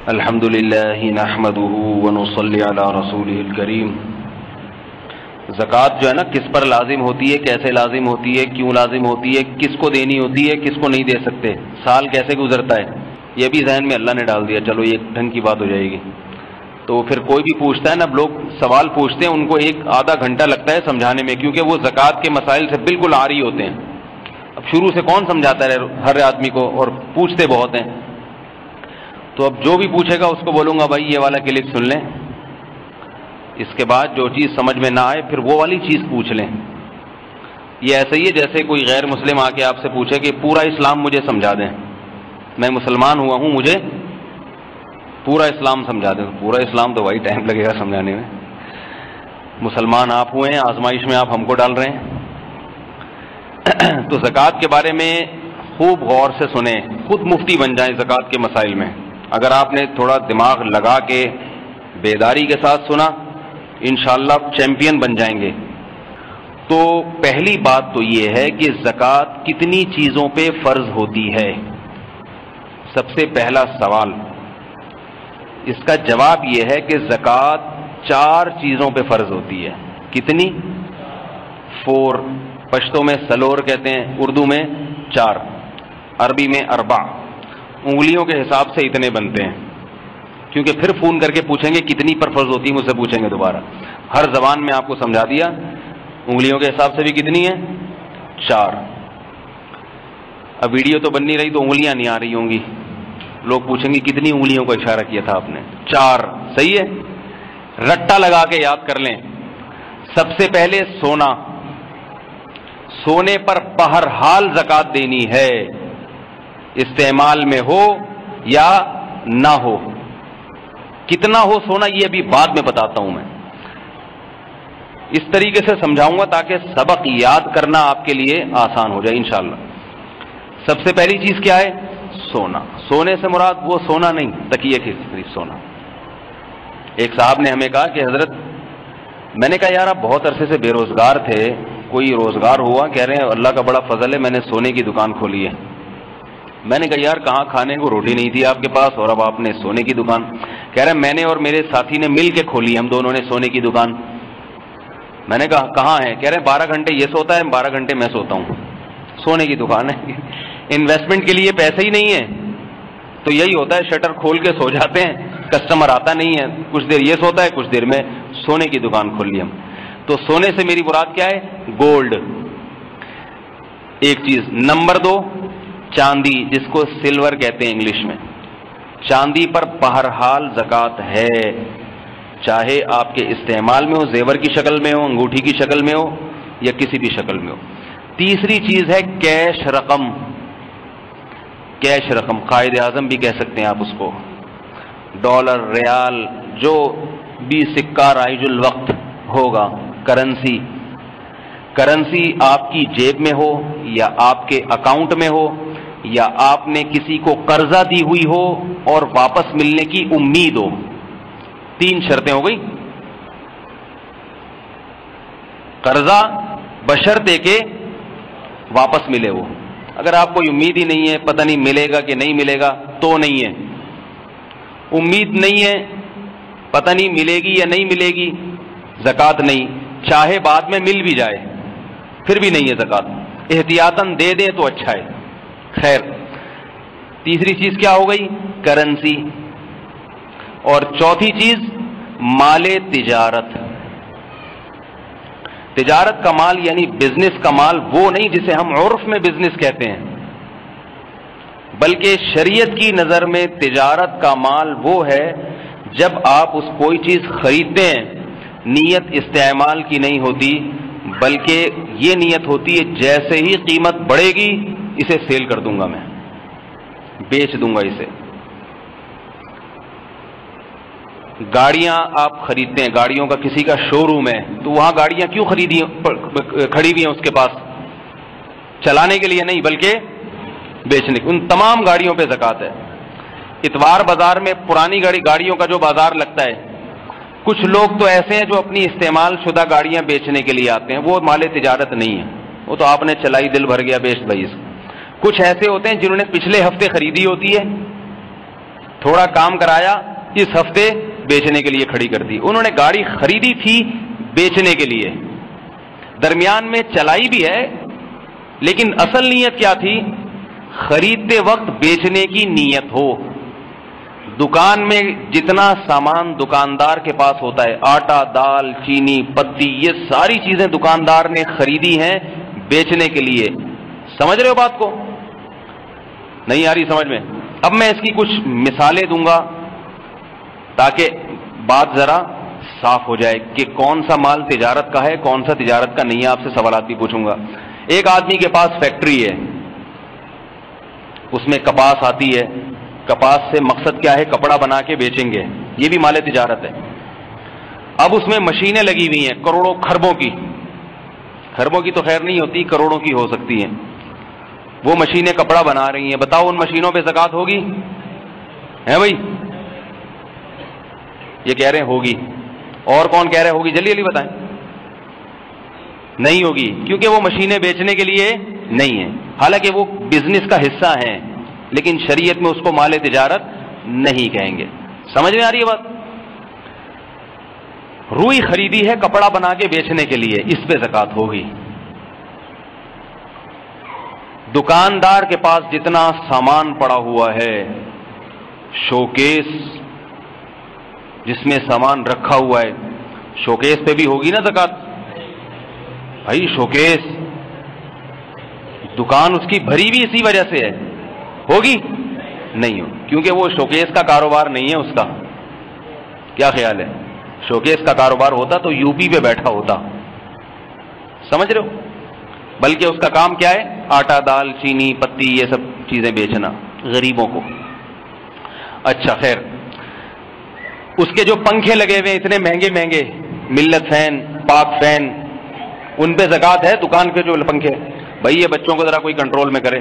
الحمدللہ نحمدہ ونصلی علی رسولہ الکریم۔ زکوٰۃ جو ہے نا کس پر لازم ہوتی ہے، کیسے لازم ہوتی ہے، کیوں لازم ہوتی ہے، کس کو دینی ہوتی ہے، کس کو نہیں دے سکتے، سال کیسے گزرتا ہے، یہ بھی ذہن میں اللہ نے ڈال دیا، چلو یہ ڈھنگ کی بات ہو جائے گی۔ تو پھر کوئی بھی پوچھتا ہے نا، لوگ سوال پوچھتے ہیں، ان کو ایک آدھا گھنٹہ لگتا ہے سمجھانے میں، کیونکہ وہ زکوٰۃ کے مسائل سے بالکل عاری ہوتے ہیں۔ اب شروع سے کون سمجھاتا ہے ہر آدمی کو، اور پوچھتے بہت ہیں۔ تو اب جو بھی پوچھے گا اس کو بولوں گا بھائی یہ والا کلپ سن لیں، اس کے بعد جو چیز سمجھ میں نہ آئے پھر وہ والی چیز پوچھ لیں۔ یہ ایسا ہی ہے جیسے کوئی غیر مسلم آ کے آپ سے پوچھے کہ پورا اسلام مجھے سمجھا دیں، میں مسلمان ہوا ہوں، مجھے پورا اسلام سمجھا دیں۔ پورا اسلام تو وہی ٹائم لگے گا سمجھانے میں، مسلمان آپ ہوئے ہیں، آزمائش میں آپ ہم کو ڈال رہے ہیں۔ تو زکوٰۃ کے بارے میں خوب غور سے سنیں، خود مفتی بن جائیں زکوٰۃ کے مسائل میں۔ اگر آپ نے تھوڑا دماغ لگا کے بیداری کے ساتھ سنا، انشاءاللہ چیمپئن بن جائیں گے۔ تو پہلی بات تو یہ ہے کہ زکوٰۃ کتنی چیزوں پہ فرض ہوتی ہے؟ سب سے پہلا سوال، اس کا جواب یہ ہے کہ زکوٰۃ 4 چیزوں پہ فرض ہوتی ہے۔ کتنی؟ 4، پشتو میں سلور کہتے ہیں، اردو میں 4، عربی میں 4۔ انگلیوں کے حساب سے اتنے بنتے ہیں، کیونکہ پھر فون کر کے پوچھیں گے کتنی پر فرض ہوتی ہے، مجھ سے پوچھیں گے دوبارہ۔ ہر زبان میں آپ کو سمجھا دیا، انگلیوں کے حساب سے بھی کتنی ہے؟ 4۔ اب ویڈیو تو بن نہیں رہی تو انگلیاں نہیں آ رہی ہوں گی، لوگ پوچھیں گے کتنی انگلیوں کا اشارہ کیا تھا آپ نے؟ 4، صحیح ہے۔ رٹا لگا کے یاد کر لیں۔ سب سے پہلے سونا، سونے پر بہرحال زکوٰۃ دینی ہے، استعمال میں ہو یا نہ ہو۔ کتنا ہو سونا یہ ابھی بعد میں بتاتا ہوں میں، اس طریقے سے سمجھاؤں گا تاکہ سبق یاد کرنا آپ کے لیے آسان ہو جائے انشاءاللہ۔ سب سے پہلی چیز کیا ہے؟ سونا۔ سونے سے مراد وہ سونا نہیں، تکیے کے قریب سونا۔ ایک صاحب نے ہمیں کہا کہ حضرت، میں نے کہا یار آپ بہت عرصے سے بے روزگار تھے، کوئی روزگار ہوا؟ کہہ رہے ہیں اللہ کا بڑا فضل ہے، میں نے سونے کی دکان کھولی ہے۔ میں نے کہا یار کہاں کھانے کو روٹی نہیں تھی آپ کے پاس اور اب آپ نے سونے کی دکان؟ کہہ رہے ہیں میں نے اور میرے ساتھی نے مل کے کھولی، ہم دونوں نے سونے کی دکان۔ میں نے کہا کہاں ہے؟ کہہ رہے ہیں 12 گھنٹے یہ سوتا ہے، 12 گھنٹے میں سوتا ہوں، سونے کی دکان ہے۔ انویسٹمنٹ کے لیے پیسے ہی نہیں ہے تو یہی ہوتا ہے، شٹر کھول کے سو جاتے ہیں، کسٹمر آتا نہیں ہے، کچھ دیر یہ سوتا ہے، کچھ دیر میں سونے کی دکان کھول لی ہم۔ تو سونے سے میری مراد کیا ہے؟ گولڈ، ایک چیز۔ نمبر 2، چاندی، جس کو سلور کہتے ہیں انگلش میں۔ چاندی پر بہرحال زکوٰۃ ہے، چاہے آپ کے استعمال میں ہو، زیور کی شکل میں ہو، انگوٹھی کی شکل میں ہو یا کسی بھی شکل میں ہو۔ تیسری چیز ہے کیش رقم۔ کیش رقم، قائد اعظم بھی کہہ سکتے ہیں آپ اس کو، ڈالر، ریال، جو بھی سکہ رائج الوقت ہوگا، کرنسی۔ کرنسی آپ کی جیب میں ہو یا آپ کے اکاؤنٹ میں ہو یا آپ نے کسی کو قرضہ دی ہوئی ہو اور واپس ملنے کی امید ہو، 3 شرطیں ہو گئی۔ قرضہ بشرطے کہ واپس ملے وہ، اگر آپ کوئی امید ہی نہیں ہے، پتہ نہیں ملے گا کہ نہیں ملے گا تو نہیں ہے۔ امید نہیں ہے، پتہ نہیں ملے گی یا نہیں ملے گی، زکوٰۃ نہیں، چاہے بعد میں مل بھی جائے پھر بھی نہیں ہے زکوٰۃ، احتیاطاً دے دیں تو اچھا ہے۔ خیر، تیسری چیز کیا ہو گئی؟ کرنسی۔ اور چوتھی چیز مال تجارت۔ تجارت کا مال یعنی بزنس کا مال وہ نہیں جسے ہم عرف میں بزنس کہتے ہیں، بلکہ شریعت کی نظر میں تجارت کا مال وہ ہے جب آپ اس کوئی چیز خریدتے ہیں، نیت استعمال کی نہیں ہوتی بلکہ یہ نیت ہوتی ہے جیسے ہی قیمت بڑھے گی اسے سیل کر دوں گا، میں بیچ دوں گا اسے۔ گاڑیاں آپ خریدتے ہیں، گاڑیوں کا کسی کا شو روم ہے تو وہاں گاڑیاں کیوں کھڑی ہوئی ہیں اس کے پاس؟ چلانے کے لیے نہیں بلکہ بیچنے کی۔ ان تمام گاڑیوں پہ زکوٰۃ ہے۔ اتوار بازار میں پرانی گاڑیوں کا جو بازار لگتا ہے، کچھ لوگ تو ایسے ہیں جو اپنی استعمال شدہ گاڑیاں بیچنے کے لیے آتے ہیں، وہ مال تجارت نہیں ہے، وہ تو آپ نے چلائی دل بھر گیا بیچ بھائی اس کو۔ کچھ ایسے ہوتے ہیں جنہوں نے پچھلے ہفتے خریدی ہوتی ہے، تھوڑا کام کرایا، اس ہفتے بیچنے کے لیے کھڑی کر دی. انہوں نے گاڑی خریدی تھی بیچنے کے لیے، درمیان میں چلائی بھی ہے، لیکن اصل نیت کیا تھی؟ خریدتے وقت بیچنے کی نیت ہو. دکان میں جتنا سامان دکاندار کے پاس ہوتا ہے، آٹا، دال، چینی، پتی، یہ ساری چیزیں دکاندار نے خریدی ہیں بیچنے کے لیے. سمجھ رہے ہو بات کو؟ نہیں آ رہی سمجھ میں؟ اب میں اس کی کچھ مثالیں دوں گا تاکہ بات ذرا صاف ہو جائے کہ کون سا مال تجارت کا ہے، کون سا تجارت کا نہیں ہے. آپ سے سوالات بھی پوچھوں گا. ایک آدمی کے پاس فیکٹری ہے، اس میں کپاس آتی ہے. کپاس سے مقصد کیا ہے؟ کپڑا بنا کے بیچیں گے، یہ بھی مال تجارت ہے. اب اس میں مشینیں لگی ہوئی ہیں کروڑوں خربوں کی، خربوں کی تو خیر نہیں ہوتی، کروڑوں کی ہو سکتی ہیں. وہ مشینیں کپڑا بنا رہی ہیں. بتاؤ ان مشینوں پہ زکوٰۃ ہوگی؟ ہے بھائی؟ یہ کہہ رہے ہیں ہوگی. اور کون کہہ رہے ہوگی؟ جلدی جلدی بتائیں. نہیں ہوگی، کیونکہ وہ مشینیں بیچنے کے لیے نہیں ہیں. حالانکہ وہ بزنس کا حصہ ہیں، لیکن شریعت میں اس کو مال تجارت نہیں کہیں گے. سمجھ میں آ رہی ہے بات؟ روئی خریدی ہے کپڑا بنا کے بیچنے کے لیے، اس پہ زکوٰۃ ہوگی. دکاندار کے پاس جتنا سامان پڑا ہوا ہے، شوکیس جس میں سامان رکھا ہوا ہے، شوکیس پہ بھی ہوگی نا زکوٰۃ. بھائی شوکیس دکان اس کی بھری بھی اسی وجہ سے ہے، ہوگی؟ نہیں ہو، کیونکہ وہ شوکیس کا کاروبار نہیں ہے اس کا. کیا خیال ہے؟ شوکیس کا کاروبار ہوتا تو یو پی پہ بیٹھا ہوتا. سمجھ رہے ہو؟ بلکہ اس کا کام کیا ہے؟ آٹا، دال، چینی، پتی، یہ سب چیزیں بیچنا غریبوں کو. اچھا خیر، اس کے جو پنکھے لگے ہوئے اتنے مہنگے مہنگے، ملت فین، پاک فین، ان پہ زکوٰۃ ہے؟ دکان کے جو پنکھے، بھائی یہ بچوں کو ذرا کوئی کنٹرول میں کرے،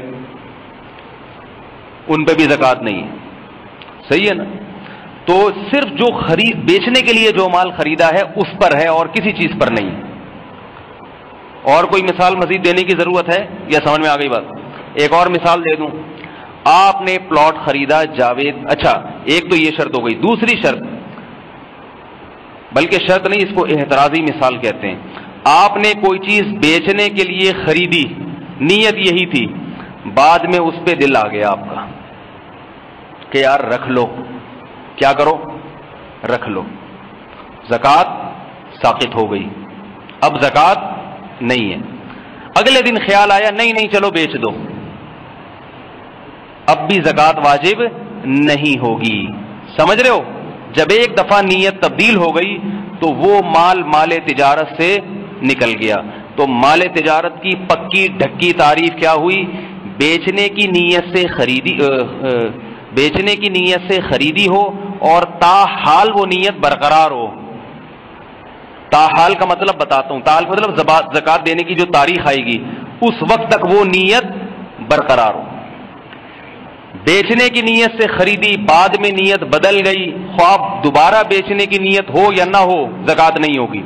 ان پہ بھی زکوٰۃ نہیں ہے. صحیح ہے نا؟ تو صرف جو بیچنے کے لیے جو مال خریدا ہے اس پر ہے، اور کسی چیز پر نہیں. اور کوئی مثال مزید دینے کی ضرورت ہے یا سمجھ میں آ گئی بات؟ ایک اور مثال دے دوں. آپ نے پلاٹ خریدا جاوید، اچھا ایک تو یہ شرط ہو گئی. دوسری شرط، بلکہ شرط نہیں، اس کو اعتراضی مثال کہتے ہیں. آپ نے کوئی چیز بیچنے کے لیے خریدی، نیت یہی تھی، بعد میں اس پہ دل آ گیا آپ کا کہ یار رکھ لو. کیا کرو؟ رکھ لو. زکوٰۃ ساقط ہو گئی، اب زکوٰۃ نہیں ہے. اگلے دن خیال آیا نہیں نہیں چلو بیچ دو، اب بھی زکوٰۃ واجب نہیں ہوگی. سمجھ رہے ہو؟ جب ایک دفعہ نیت تبدیل ہو گئی تو وہ مال تجارت سے نکل گیا. تو مال تجارت کی پکی ڈھکی تعریف کیا ہوئی؟ بیچنے کی نیت سے خریدی ہو اور تاحال وہ نیت برقرار ہو. تاحال کا مطلب بتاتا ہوں. تاحال مطلب زکوٰۃ دینے کی جو تاریخ آئے گی اس وقت تک وہ نیت برقرار ہو. بیچنے کی نیت سے خریدی، بعد میں نیت بدل گئی، خواب دوبارہ بیچنے کی نیت ہو یا نہ ہو زکوٰۃ نہیں ہوگی.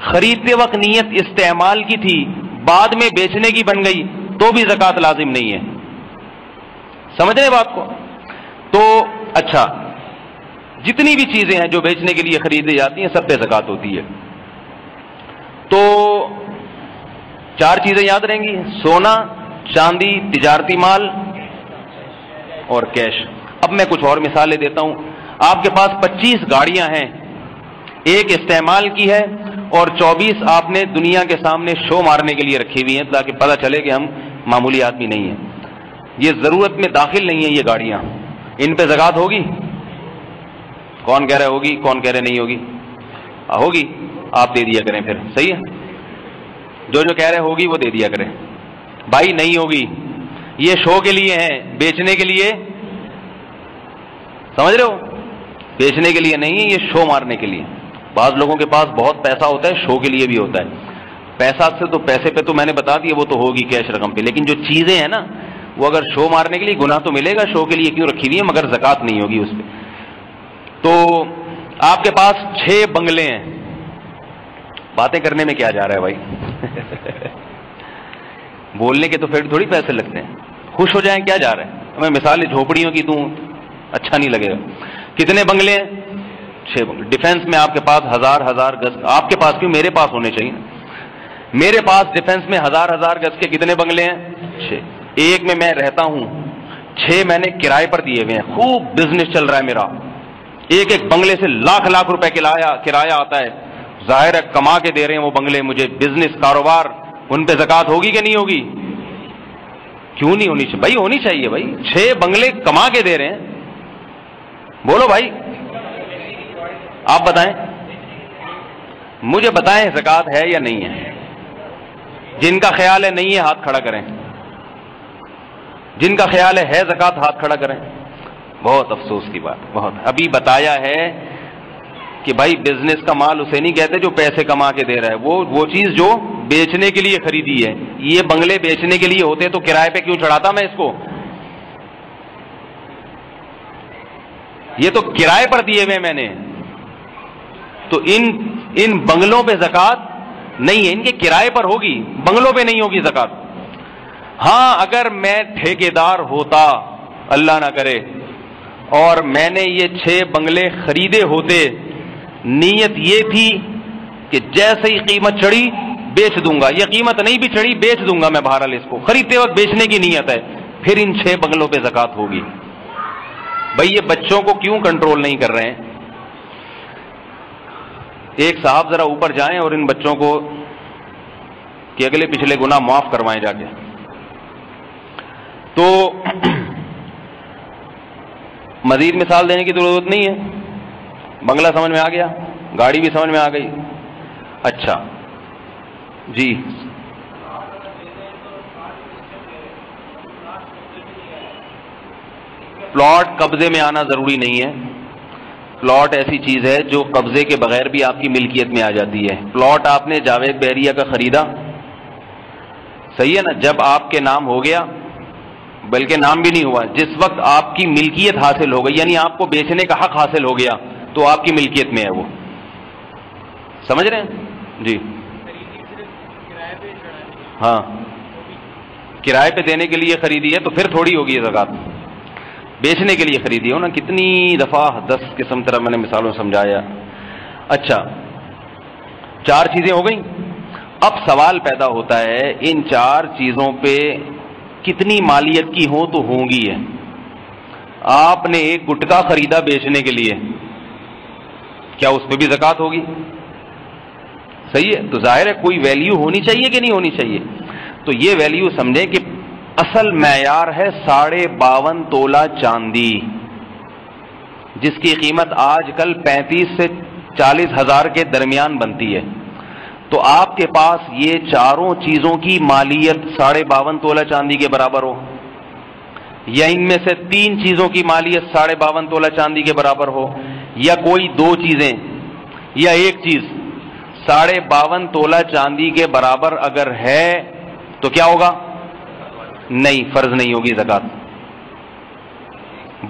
خریدتے وقت نیت استعمال کی تھی، بعد میں بیچنے کی بن گئی تو بھی زکوٰۃ لازم نہیں ہے. سمجھ رہے بات کو؟ تو اچھا، جتنی بھی چیزیں ہیں جو بیچنے کے لیے خریدی جاتی ہیں سب پہ زکوٰۃ ہوتی ہے. تو 4 چیزیں یاد رہیں گی: سونا، چاندی، تجارتی مال اور کیش. اب میں کچھ اور مثالیں دیتا ہوں. آپ کے پاس 25 گاڑیاں ہیں، ایک استعمال کی ہے اور 24 آپ نے دنیا کے سامنے شو مارنے کے لیے رکھی ہوئی ہیں تاکہ پتہ چلے کہ ہم معمولی آدمی نہیں ہیں. یہ ضرورت میں داخل نہیں ہیں یہ گاڑیاں، ان پہ زکوٰۃ ہوگی؟ کون کہہ رہے ہوگی؟ کون کہہ رہے نہیں ہوگی؟ ہوگی. آپ دے دیا کریں پھر. صحیح ہے، جو کہہ رہے ہوگی وہ دے دیا کریں. بھائی نہیں ہوگی، یہ شو کے لیے ہیں، بیچنے کے لیے. سمجھ رہے ہو؟ بیچنے کے لیے نہیں ہے، یہ شو مارنے کے لیے. بعض لوگوں کے پاس بہت پیسہ ہوتا ہے، شو کے لیے بھی ہوتا ہے. پیسہ سے تو پیسے پہ تو میں نے بتا دیا وہ تو ہوگی کیش رقم پہ، لیکن جو چیزیں ہیں نا وہ اگر شو مارنے کے لیے، گناہ تو ملے گا، شو کے لیے کیوں رکھی ہوئی ہے، مگر زکوٰۃ نہیں ہوگی اس پہ. تو آپ کے پاس 6 بنگلے ہیں. باتیں کرنے میں کیا جا رہا ہے بھائی؟ بولنے کے تو پھر تھوڑی پیسے لگتے ہیں. خوش ہو جائیں، کیا جا رہا ہے؟ میں مثال جھوپڑیوں کی دوں اچھا نہیں لگے گا. کتنے بنگلے ہیں؟ 6 بنگلے. ڈیفینس میں آپ کے پاس ہزار گز، آپ کے پاس کیوں، میرے پاس ہونے چاہیے. میرے پاس ڈیفینس میں ہزار گز کے کتنے بنگلے ہیں؟ 6. ایک میں رہتا ہوں، 6 میں نے کرائے پر دیے ہوئے ہیں. خوب بزنس چل رہا ہے میرا، ایک بنگلے سے لاکھ روپے کرایہ آتا ہے. ظاہر ہے کما کے دے رہے ہیں وہ بنگلے مجھے، بزنس کاروبار، ان پہ زکات ہوگی کہ نہیں ہوگی؟ کیوں نہیں ہونی چاہیے بھائی؟ ہونی چاہیے بھائی. 6 بنگلے کما کے دے رہے ہیں، بولو بھائی، آپ بتائیں، مجھے بتائیں زکات ہے یا نہیں ہے؟ جن کا خیال ہے نہیں ہے ہاتھ کھڑا کریں. جن کا خیال ہے زکات ہاتھ کھڑا کریں. بہت افسوس کی بات، بہت. ابھی بتایا ہے کہ بھائی بزنس کا مال اسے نہیں کہتے جو پیسے کما کے دے رہا ہے، وہ چیز جو بیچنے کے لیے خریدی ہے. یہ بنگلے بیچنے کے لیے ہوتے تو کرائے پہ کیوں چڑھاتا میں اس کو؟ یہ تو کرائے پر دیے ہوئے میں نے، تو ان بنگلوں پہ زکات نہیں ہے، ان کے کرائے پر ہوگی، بنگلوں پہ نہیں ہوگی زکات. ہاں اگر میں ٹھیکیدار ہوتا، اللہ نہ کرے، اور میں نے یہ 6 بنگلے خریدے ہوتے، نیت یہ تھی کہ جیسے ہی قیمت چڑھی بیچ دوں گا، یہ قیمت نہیں بھی چڑھی بیچ دوں گا میں، بہرحال اس کو خریدتے وقت بیچنے کی نیت ہے، پھر ان 6 بنگلوں پہ زکات ہوگی. بھائی یہ بچوں کو کیوں کنٹرول نہیں کر رہے ہیں؟ ایک صاحب ذرا اوپر جائیں اور ان بچوں کو کہ اگلے پچھلے گناہ معاف کروائیں جا کے. تو مزید مثال دینے کی ضرورت نہیں ہے، بنگلہ سمجھ میں آ گیا، گاڑی بھی سمجھ میں آ گئی. اچھا جی، پلاٹ قبضے میں آنا ضروری نہیں ہے. پلاٹ ایسی چیز ہے جو قبضے کے بغیر بھی آپ کی ملکیت میں آ جاتی ہے. پلاٹ آپ نے جاوید بحریہ کا خریدا، صحیح ہے نا، جب آپ کے نام ہو گیا، بلکہ نام بھی نہیں ہوا، جس وقت آپ کی ملکیت حاصل ہو گئی، یعنی آپ کو بیچنے کا حق حاصل ہو گیا، تو آپ کی ملکیت میں ہے وہ. سمجھ رہے ہیں جی؟ ہاں کرائے پہ دینے کے لیے خریدی ہے تو پھر تھوڑی ہوگی یہ زکات. بیچنے کے لیے خریدی ہو نا، کتنی دفعہ 10 قسم طرح میں نے مثالوں سمجھایا. اچھا 4 چیزیں ہو گئیں. اب سوال پیدا ہوتا ہے ان 4 چیزوں پہ کتنی مالیت کی ہوں تو ہوں گی ہے. آپ نے ایک گٹکا خریدا بیچنے کے لیے، کیا اس پہ بھی زکات ہوگی؟ صحیح ہے، تو ظاہر ہے کوئی ویلیو ہونی چاہیے کہ نہیں ہونی چاہیے. تو یہ ویلیو سمجھیں کہ اصل معیار ہے 52.5 تولہ چاندی، جس کی قیمت آج کل 35 سے 40 ہزار کے درمیان بنتی ہے. تو آپ کے پاس یہ 4 چیزوں کی مالیت 52.5 تولہ چاندی کے برابر ہو، یا ان میں سے 3 چیزوں کی مالیت 52.5 تولہ چاندی کے برابر ہو، یا کوئی 2 چیزیں یا ایک چیز 52.5 تولہ چاندی کے برابر اگر ہے تو کیا ہوگا؟ نہیں، فرض نہیں ہوگی زکات.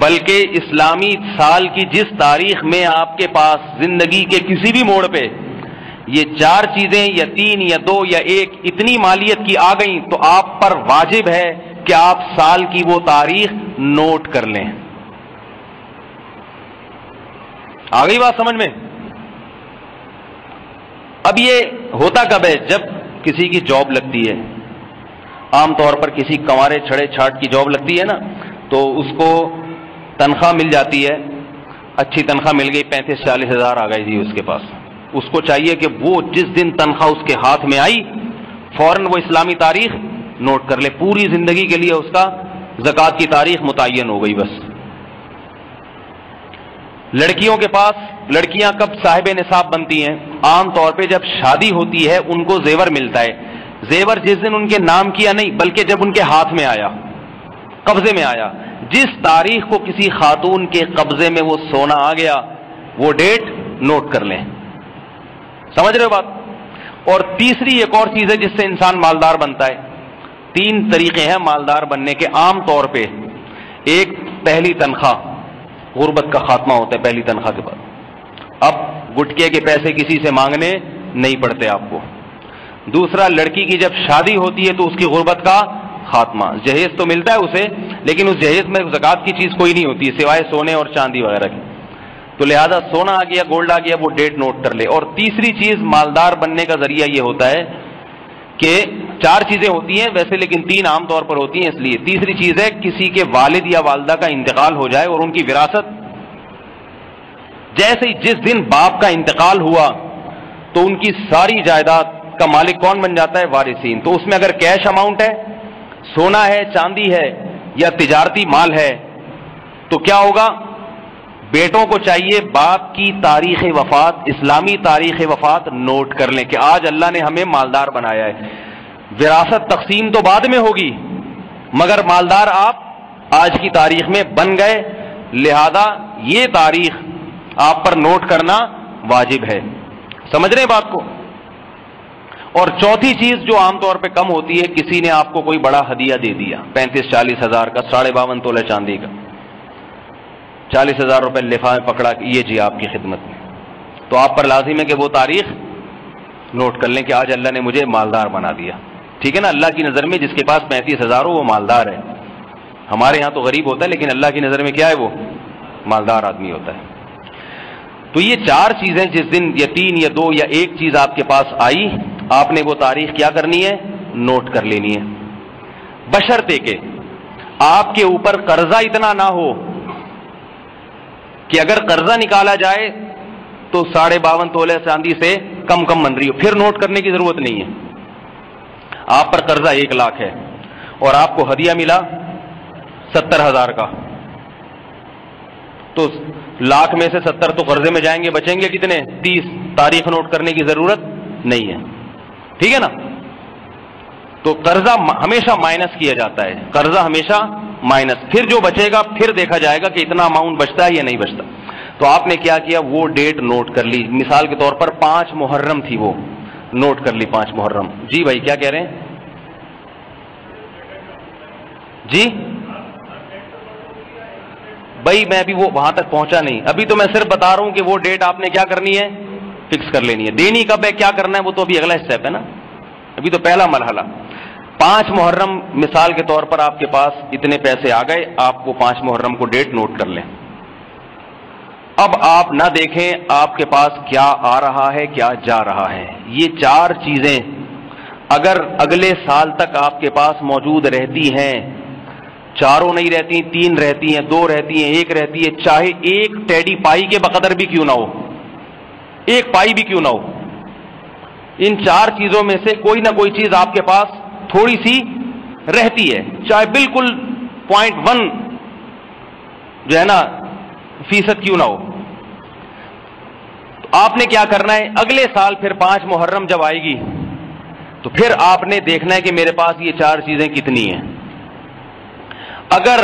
بلکہ اسلامی سال کی جس تاریخ میں آپ کے پاس زندگی کے کسی بھی موڑ پہ یہ 4 چیزیں یا 3 یا 2 یا 1 اتنی مالیت کی آ گئیں تو آپ پر واجب ہے کہ آپ سال کی وہ تاریخ نوٹ کر لیں. آ گئی بات سمجھ میں؟ اب یہ ہوتا کب ہے؟ جب کسی کی جاب لگتی ہے، عام طور پر کسی کنوارے چھڑے چھاٹ کی جاب لگتی ہے نا، تو اس کو تنخواہ مل جاتی ہے، اچھی تنخواہ مل گئی، 35-40 ہزار آ گئی جی اس کے پاس. اس کو چاہیے کہ وہ جس دن تنخواہ اس کے ہاتھ میں آئی فوراً وہ اسلامی تاریخ نوٹ کر لے. پوری زندگی کے لیے اس کا زکات کی تاریخ متعین ہو گئی بس. لڑکیوں کے پاس، لڑکیاں کب صاحب نصاب بنتی ہیں؟ عام طور پہ جب شادی ہوتی ہے ان کو زیور ملتا ہے. زیور جس دن ان کے نام کیا نہیں، بلکہ جب ان کے ہاتھ میں آیا، قبضے میں آیا. جس تاریخ کو کسی خاتون کے قبضے میں وہ سونا آ گیا وہ ڈیٹ نوٹ کر لیں. سمجھ رہے ہو بات؟ اور تیسری ایک اور چیز ہے جس سے انسان مالدار بنتا ہے. 3 طریقے ہیں مالدار بننے کے عام طور پہ. ایک پہلی تنخواہ، غربت کا خاتمہ ہوتا ہے پہلی تنخواہ کے بعد. اب گٹکے کے پیسے کسی سے مانگنے نہیں پڑتے آپ کو. دوسرا، لڑکی کی جب شادی ہوتی ہے تو اس کی غربت کا خاتمہ. جہیز تو ملتا ہے اسے، لیکن اس جہیز میں زکوٰۃ کی چیز کوئی نہیں ہوتی سوائے سونے اور چاندی وغیرہ کی. تو لہذا سونا آ گیا، گولڈ آ گیا، وہ ڈیٹ نوٹ کر لے. اور تیسری چیز مالدار بننے کا ذریعہ یہ ہوتا ہے کہ 4 چیزیں ہوتی ہیں ویسے، لیکن 3 عام طور پر ہوتی ہیں. اس لیے تیسری چیز ہے کسی کے والد یا والدہ کا انتقال ہو جائے اور ان کی وراثت. جیسے ہی جس دن باپ کا انتقال ہوا تو ان کی ساری جائیداد کا مالک کون بن جاتا ہے؟ وارثین. تو اس میں اگر کیش اماؤنٹ ہے، سونا ہے، چاندی ہے یا تجارتی مال ہے تو کیا ہوگا؟ بیٹوں کو چاہیے باپ کی تاریخ وفات، اسلامی تاریخ وفات نوٹ کر لیں کہ آج اللہ نے ہمیں مالدار بنایا ہے. وراثت تقسیم تو بعد میں ہوگی مگر مالدار آپ آج کی تاریخ میں بن گئے، لہذا یہ تاریخ آپ پر نوٹ کرنا واجب ہے. سمجھ رہے ہیں بات کو؟ اور چوتھی چیز جو عام طور پہ کم ہوتی ہے، کسی نے آپ کو کوئی بڑا ہدیہ دے دیا 35-40 ہزار کا، 52.5 تولے چاندی کا، 40,000 روپے لفافے پکڑا کہ یہ جی آپ کی خدمت میں، تو آپ پر لازم ہے کہ وہ تاریخ نوٹ کر لیں کہ آج اللہ نے مجھے مالدار بنا دیا. ٹھیک ہے نا؟ اللہ کی نظر میں جس کے پاس 35,000 ہو وہ مالدار ہے. ہمارے یہاں تو غریب ہوتا ہے، لیکن اللہ کی نظر میں کیا ہے؟ وہ مالدار آدمی ہوتا ہے. تو یہ 4 چیزیں جس دن یا 3 یا 2 یا 1 چیز آپ کے پاس آئی، آپ نے وہ تاریخ کیا کرنی ہے؟ نوٹ کر لینی ہے. بشرطے کہ آپ کے اوپر قرضہ اتنا نہ ہو کہ اگر قرضہ نکالا جائے تو 52.5 تولے چاندی سے کم بن رہی ہو، پھر نوٹ کرنے کی ضرورت نہیں ہے. آپ پر قرضہ 1 لاکھ ہے اور آپ کو ہدیہ ملا 70,000 کا، تو لاکھ میں سے 70 تو قرضے میں جائیں گے، بچیں گے کتنے؟ 30. تاریخ نوٹ کرنے کی ضرورت نہیں ہے. ٹھیک ہے نا؟ تو قرضہ ہمیشہ مائنس کیا جاتا ہے، قرضہ ہمیشہ مائنس، پھر جو بچے گا پھر دیکھا جائے گا کہ اتنا اماؤنٹ بچتا ہے یا نہیں بچتا. تو آپ نے کیا کیا؟ وہ ڈیٹ نوٹ کر لی. مثال کے طور پر 5 محرم تھی، وہ نوٹ کر لی 5 محرم. جی بھائی کیا کہہ رہے ہیں؟ جی بھائی میں ابھی وہ وہاں تک پہنچا نہیں، ابھی تو میں صرف بتا رہا ہوں کہ وہ ڈیٹ آپ نے کیا کرنی ہے؟ فکس کر لینی ہے. دینی کب ہے، کیا کرنا ہے، وہ تو ابھی اگلا اسٹیپ ہے نا، ابھی تو پہلا مرحلہ. 5 محرم مثال کے طور پر آپ کے پاس اتنے پیسے آ گئے، آپ کو 5 محرم کو ڈیٹ نوٹ کر لیں. اب آپ نہ دیکھیں آپ کے پاس کیا آ رہا ہے کیا جا رہا ہے. یہ 4 چیزیں اگر اگلے سال تک آپ کے پاس موجود رہتی ہیں، 4 نہیں رہتی، 3 رہتی ہیں، 2 رہتی ہیں، 1 رہتی ہے، چاہے 1 ٹیڈی پائی کے بقدر بھی کیوں نہ ہو، 1 پائی بھی کیوں نہ ہو، ان 4 چیزوں میں سے کوئی نہ کوئی چیز آپ کے پاس تھوڑی سی رہتی ہے، چاہے بالکل 0.1 جو ہے نا فیصد کیوں نہ ہو. تو آپ نے کیا کرنا ہے؟ اگلے سال پھر 5 محرم جب آئے گی تو پھر آپ نے دیکھنا ہے کہ میرے پاس یہ 4 چیزیں کتنی ہیں. اگر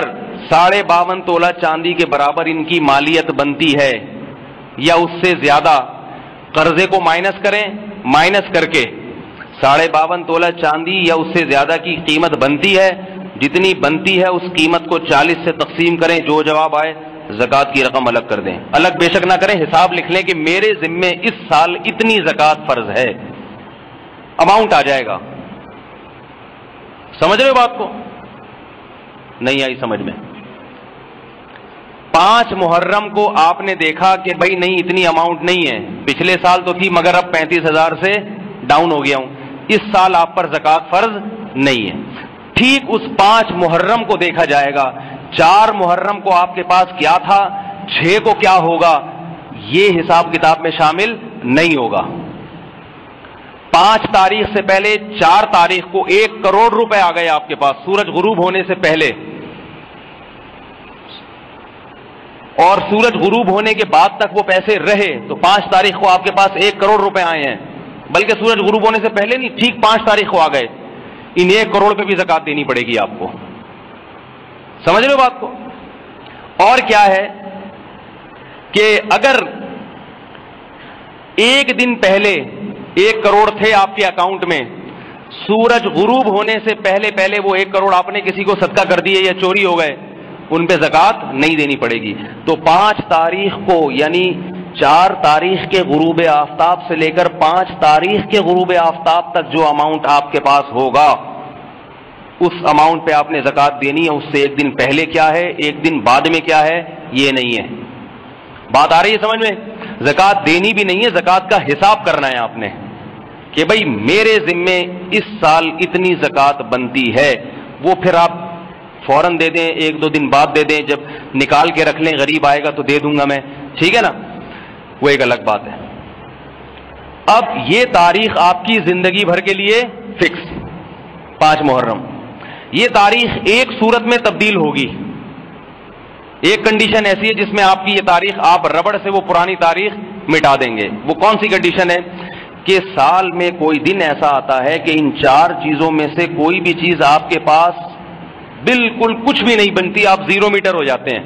52.5 تولہ چاندی کے برابر ان کی مالیت بنتی ہے یا اس سے زیادہ، قرضے کو مائنس کریں، مائنس کر کے 52.5 تولہ چاندی یا اس سے زیادہ کی قیمت بنتی ہے، جتنی بنتی ہے اس قیمت کو 40 سے تقسیم کریں، جو جواب آئے زکوٰۃ کی رقم الگ کر دیں. الگ بے شک نہ کریں، حساب لکھ لیں کہ میرے ذمے اس سال اتنی زکوٰۃ فرض ہے، اماؤنٹ آ جائے گا. سمجھ رہے ہو بات کو؟ نہیں آئی سمجھ میں؟ 5 محرم کو آپ نے دیکھا کہ بھائی نہیں اتنی اماؤنٹ نہیں ہے، پچھلے سال تو تھی مگر اب 35,000 سے ڈاؤن ہو گیا ہوں، اس سال آپ پر زکوٰۃ فرض نہیں ہے. ٹھیک اس 5 محرم کو دیکھا جائے گا، 4 محرم کو آپ کے پاس کیا تھا، 6 کو کیا ہوگا، یہ حساب کتاب میں شامل نہیں ہوگا. 5 تاریخ سے پہلے 4 تاریخ کو 1 کروڑ روپے آ گئے آپ کے پاس سورج غروب ہونے سے پہلے، اور سورج غروب ہونے کے بعد تک وہ پیسے رہے، تو 5 تاریخ کو آپ کے پاس 1 کروڑ روپے آئے ہیں، بلکہ سورج غروب ہونے سے پہلے نہیں، ٹھیک 5 تاریخ کو آ گئے. ان 1 کروڑ پہ بھی زکوٰۃ دینی پڑے گی آپ کو. سمجھ رہے ہو بات کو؟ اور کیا ہے کہ اگر 1 دن پہلے 1 کروڑ تھے آپ کے اکاؤنٹ میں، سورج غروب ہونے سے پہلے وہ 1 کروڑ آپ نے کسی کو صدقہ کر دیے یا چوری ہو گئے، ان پہ زکوٰۃ نہیں دینی پڑے گی. تو 5 تاریخ کو یعنی 4 تاریخ کے غروب آفتاب سے لے کر 5 تاریخ کے غروب آفتاب تک جو اماؤنٹ آپ کے پاس ہوگا اس اماؤنٹ پہ آپ نے زکوٰۃ دینی ہے، اس سے ایک دن پہلے کیا ہے، ایک دن بعد میں کیا ہے، یہ نہیں ہے۔ بات آ رہی ہے سمجھ میں؟ زکوٰۃ دینی بھی نہیں ہے، زکوٰۃ کا حساب کرنا ہے آپ نے کہ بھائی میرے ذمے اس سال اتنی زکوٰۃ بنتی ہے، وہ پھر آپ فوراً دے دیں، ایک دو دن بعد دے دیں، جب نکال کے رکھ لیں غریب آئے گا تو دے دوں گا میں، ٹھیک ہے نا، وہ ایک الگ بات ہے۔ اب یہ تاریخ آپ کی زندگی بھر کے لیے فکس، 5 محرم، یہ تاریخ ایک صورت میں تبدیل ہوگی، ایک کنڈیشن ایسی ہے جس میں آپ کی یہ تاریخ آپ ربڑ سے وہ پرانی تاریخ مٹا دیں گے۔ وہ کون سی کنڈیشن ہے کہ سال میں کوئی دن ایسا آتا ہے کہ ان 4 چیزوں میں سے کوئی بھی چیز آپ کے پاس بالکل کچھ بھی نہیں بنتی، آپ 0 میٹر ہو جاتے ہیں،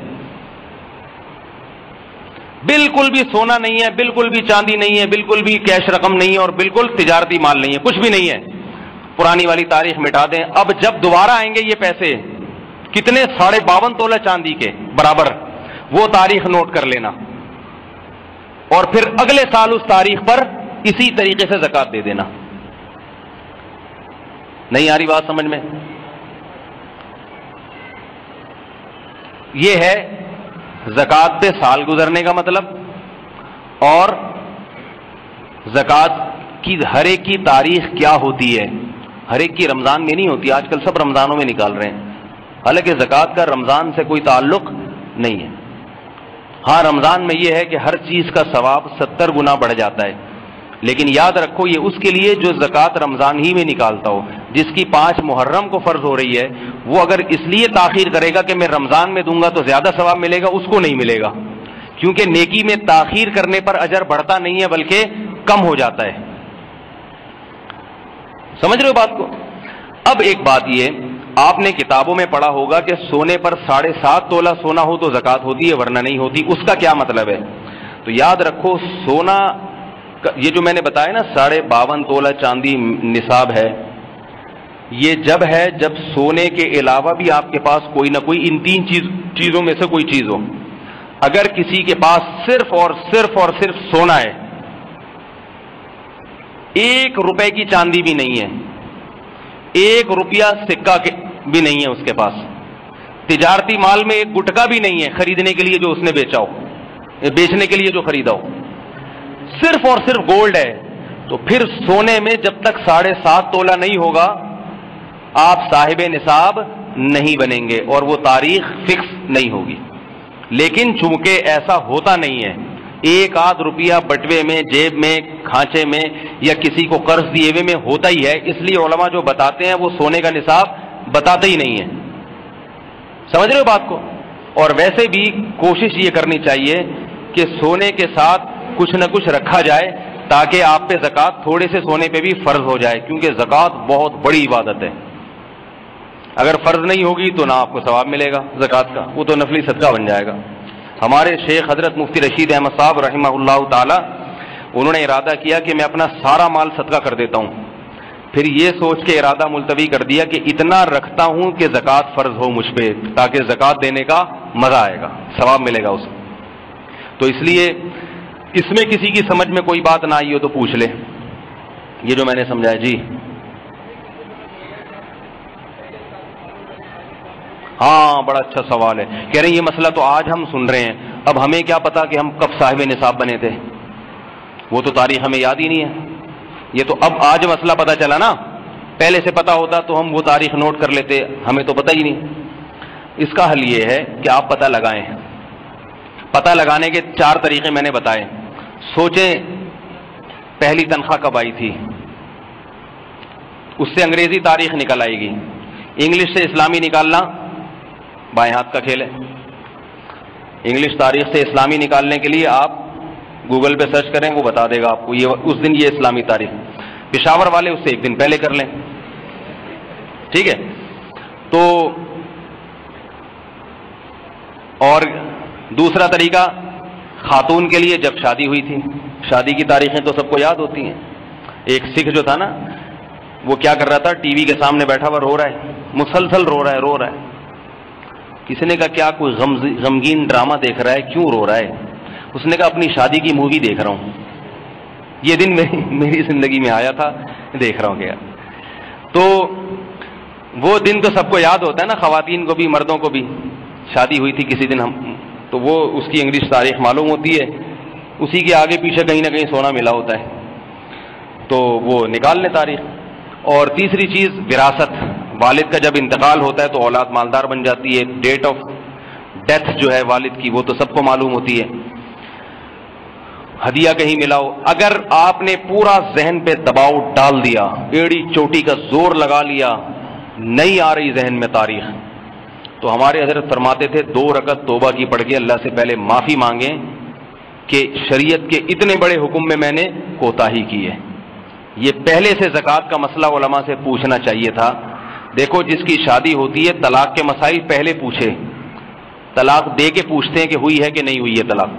بالکل بھی سونا نہیں ہے، بالکل بھی چاندی نہیں ہے، بالکل بھی کیش رقم نہیں ہے، اور بالکل تجارتی مال نہیں ہے، کچھ بھی نہیں ہے، پرانی والی تاریخ مٹا دیں۔ اب جب دوبارہ آئیں گے یہ پیسے کتنے، 52.5 تولہ چاندی کے برابر، وہ تاریخ نوٹ کر لینا، اور پھر اگلے سال اس تاریخ پر اسی طریقے سے زکوٰۃ دے دینا۔ نہیں آ رہی بات سمجھ میں؟ یہ ہے زکوٰۃ پہ سال گزرنے کا مطلب، اور زکوٰۃ کی ہر ایک کی تاریخ کیا ہوتی ہے، ہر ایک کی رمضان میں نہیں ہوتی، آج کل سب رمضانوں میں نکال رہے ہیں، حالانکہ زکوٰۃ کا رمضان سے کوئی تعلق نہیں ہے۔ ہاں رمضان میں یہ ہے کہ ہر چیز کا ثواب 70 گنا بڑھ جاتا ہے، لیکن یاد رکھو یہ اس کے لیے جو زکوٰۃ رمضان ہی میں نکالتا ہو، جس کی 5 محرم کو فرض ہو رہی ہے، وہ اگر اس لیے تاخیر کرے گا کہ میں رمضان میں دوں گا تو زیادہ ثواب ملے گا، اس کو نہیں ملے گا، کیونکہ نیکی میں تاخیر کرنے پر اجر بڑھتا نہیں ہے بلکہ کم ہو جاتا ہے۔ سمجھ رہے ہو بات کو؟ اب ایک بات یہ، آپ نے کتابوں میں پڑھا ہوگا کہ سونے پر 7.5 تولہ سونا ہو تو زکوٰۃ ہوتی ہے ورنہ نہیں ہوتی، اس کا کیا مطلب ہے؟ تو یاد رکھو سونا، یہ جو میں نے بتایا نا 52.5 تولہ چاندی نصاب ہے، یہ جب ہے جب سونے کے علاوہ بھی آپ کے پاس کوئی نہ کوئی ان 3 چیزوں میں سے کوئی چیز ہو۔ اگر کسی کے پاس صرف اور صرف سونا ہے، 1 روپے کی چاندی بھی نہیں ہے، 1 روپیہ سکہ بھی نہیں ہے اس کے پاس، تجارتی مال میں 1 گٹکا بھی نہیں ہے خریدنے کے لیے جو اس نے بیچا ہو، بیچنے کے لیے جو خریدا ہو، صرف اور صرف گولڈ ہے، تو پھر سونے میں جب تک 7.5 تولہ نہیں ہوگا آپ صاحب نصاب نہیں بنیں گے، اور وہ تاریخ فکس نہیں ہوگی۔ لیکن چونکہ ایسا ہوتا نہیں ہے، 1 آدھ روپیہ بٹوے میں، جیب میں، کھانچے میں، یا کسی کو قرض دیے ہوئے میں ہوتا ہی ہے، اس لیے علماء جو بتاتے ہیں وہ سونے کا نصاب بتاتے ہی نہیں ہیں۔ سمجھ رہے ہو بات کو؟ اور ویسے بھی کوشش یہ کرنی چاہیے کہ سونے کے ساتھ کچھ نہ کچھ رکھا جائے تاکہ آپ پہ زکوٰۃ تھوڑے سے سونے پہ بھی فرض ہو جائے، کیونکہ زکوٰۃ بہت بڑی عبادت ہے، اگر فرض نہیں ہوگی تو نہ آپ کو ثواب ملے گا زکوٰۃ کا، وہ تو نفلی صدقہ بن جائے گا۔ ہمارے شیخ حضرت مفتی رشید احمد صاحب رحمہ اللہ تعالی، انہوں نے ارادہ کیا کہ میں اپنا سارا مال صدقہ کر دیتا ہوں، پھر یہ سوچ کے ارادہ ملتوی کر دیا کہ اتنا رکھتا ہوں کہ زکوٰۃ فرض ہو مجھ پہ، تاکہ زکوٰۃ دینے کا مزہ آئے گا، ثواب ملے گا اس کو۔ تو اس لیے اس میں کسی کی سمجھ میں کوئی بات نہ آئی ہو تو پوچھ لے، یہ جو میں نے سمجھایا۔ جی ہاں بڑا اچھا سوال ہے، کہہ رہے ہیں یہ مسئلہ تو آج ہم سن رہے ہیں، اب ہمیں کیا پتا کہ ہم کب صاحب نصاب بنے تھے، وہ تو تاریخ ہمیں یاد ہی نہیں ہے، یہ تو اب آج مسئلہ پتا چلا نا، پہلے سے پتا ہوتا تو ہم وہ تاریخ نوٹ کر لیتے، ہمیں تو پتہ ہی نہیں۔ اس کا حل یہ ہے کہ آپ پتہ لگائیں، پتہ لگانے کے 4 طریقے میں نے بتائے۔ سوچیں پہلی تنخواہ کب آئی تھی، اس سے انگریزی تاریخ نکل آئے گی، انگلش سے اسلامی نکالنا بائیں ہاتھ کا کھیل ہے، انگلش تاریخ سے اسلامی نکالنے کے لیے آپ گوگل پہ سرچ کریں، وہ بتا دے گا آپ کو یہ اس دن یہ اسلامی تاریخ، پشاور والے اس سے 1 دن پہلے کر لیں، ٹھیک ہے۔ تو اور دوسرا طریقہ خاتون کے لیے جب شادی ہوئی تھی، شادی کی تاریخیں تو سب کو یاد ہوتی ہیں۔ ایک سکھ جو تھا نا، وہ کیا کر رہا تھا، ٹی وی کے سامنے بیٹھا ہوا رو رہا ہے، مسلسل رو رہا ہے۔ کسی نے کہا کیا کوئی غمگین ڈرامہ دیکھ رہا ہے، کیوں رو رہا ہے؟ اس نے کہا اپنی شادی کی مووی دیکھ رہا ہوں، یہ دن میری زندگی میں آیا تھا، دیکھ رہا ہوں کیا۔ تو وہ دن تو سب کو یاد ہوتا ہے نا، خواتین کو بھی مردوں کو بھی. شادی ہوئی تھی کسی دن تو وہ اس کی انگلش تاریخ معلوم ہوتی ہے، اسی کے آگے پیچھے کہیں نہ کہیں سونا ملا ہوتا ہے تو وہ نکال لیں تاریخ. اور تیسری چیز وراثت، والد کا جب انتقال ہوتا ہے تو اولاد مالدار بن جاتی ہے. ڈیٹ آف ڈیتھ جو ہے والد کی وہ تو سب کو معلوم ہوتی ہے. ہدیہ کہیں ملا ہو، اگر آپ نے پورا ذہن پہ دباؤ ڈال دیا، ایڑی چوٹی کا زور لگا لیا، نہیں آ رہی ذہن میں تاریخ، تو ہمارے حضرت فرماتے تھے 2 رکعت توبہ کی پڑھ کے اللہ سے پہلے معافی مانگیں کہ شریعت کے اتنے بڑے حکم میں میں نے کوتاہی کی ہے. یہ پہلے سے زکوٰۃ کا مسئلہ علماء سے پوچھنا چاہیے تھا. دیکھو جس کی شادی ہوتی ہے طلاق کے مسائل پہلے پوچھے، طلاق دے کے پوچھتے ہیں کہ ہوئی ہے کہ نہیں ہوئی ہے، طلاق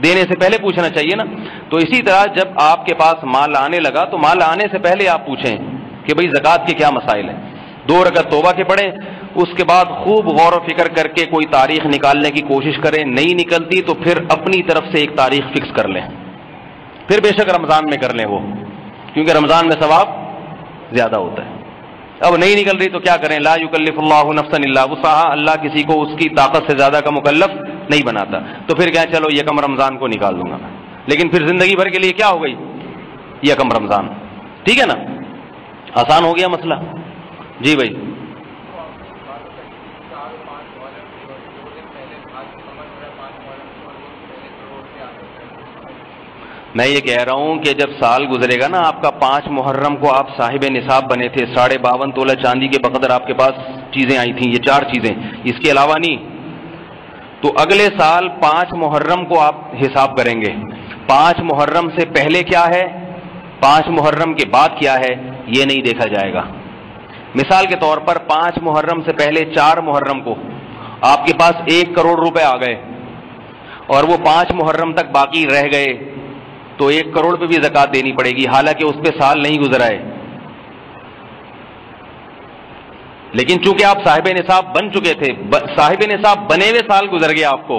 دینے سے پہلے پوچھنا چاہیے نا. تو اسی طرح جب آپ کے پاس مال آنے لگا تو مال آنے سے پہلے آپ پوچھیں کہ بھئی زکوٰۃ کے کیا مسائل ہیں. 2 رکعت توبہ کے پڑھیں، اس کے بعد خوب غور و فکر کر کے کوئی تاریخ نکالنے کی کوشش کریں. نہیں نکلتی تو پھر اپنی طرف سے ایک تاریخ فکس کر لیں، پھر بے شک رمضان میں کر لیں وہ، کیونکہ رمضان میں ثواب زیادہ ہوتا ہے. اب نہیں نکل رہی تو کیا کریں؟ لا یکلف اللہ نفسا الا وسعها، اللہ کسی کو اس کی طاقت سے زیادہ کا مکلف نہیں بناتا. تو پھر کیا، چلو یکم رمضان کو نکال دوں گا، لیکن پھر زندگی بھر کے لیے کیا ہو گئی؟ یکم رمضان. ٹھیک ہے نا، آسان ہو گیا مسئلہ. جی بھائی. میں یہ کہہ رہا ہوں کہ جب سال گزرے گا نا آپ کا، 5 محرم کو آپ صاحب نصاب بنے تھے، 52.5 تولہ چاندی کے بقدر آپ کے پاس چیزیں آئی تھیں، یہ 4 چیزیں، اس کے علاوہ نہیں. تو اگلے سال 5 محرم کو آپ حساب کریں گے. 5 محرم سے پہلے کیا ہے، 5 محرم کے بعد کیا ہے، یہ نہیں دیکھا جائے گا. مثال کے طور پر 5 محرم سے پہلے 4 محرم کو آپ کے پاس 1 کروڑ روپے آ گئے اور وہ 5 محرم تک باقی رہ گئے تو 1 کروڑ پہ بھی زکوٰۃ دینی پڑے گی، حالانکہ اس پہ سال نہیں گزرا ہے. لیکن چونکہ آپ صاحب نصاب بن چکے تھے، صاحب نصاب بنے ہوئے سال گزر گیا آپ کو،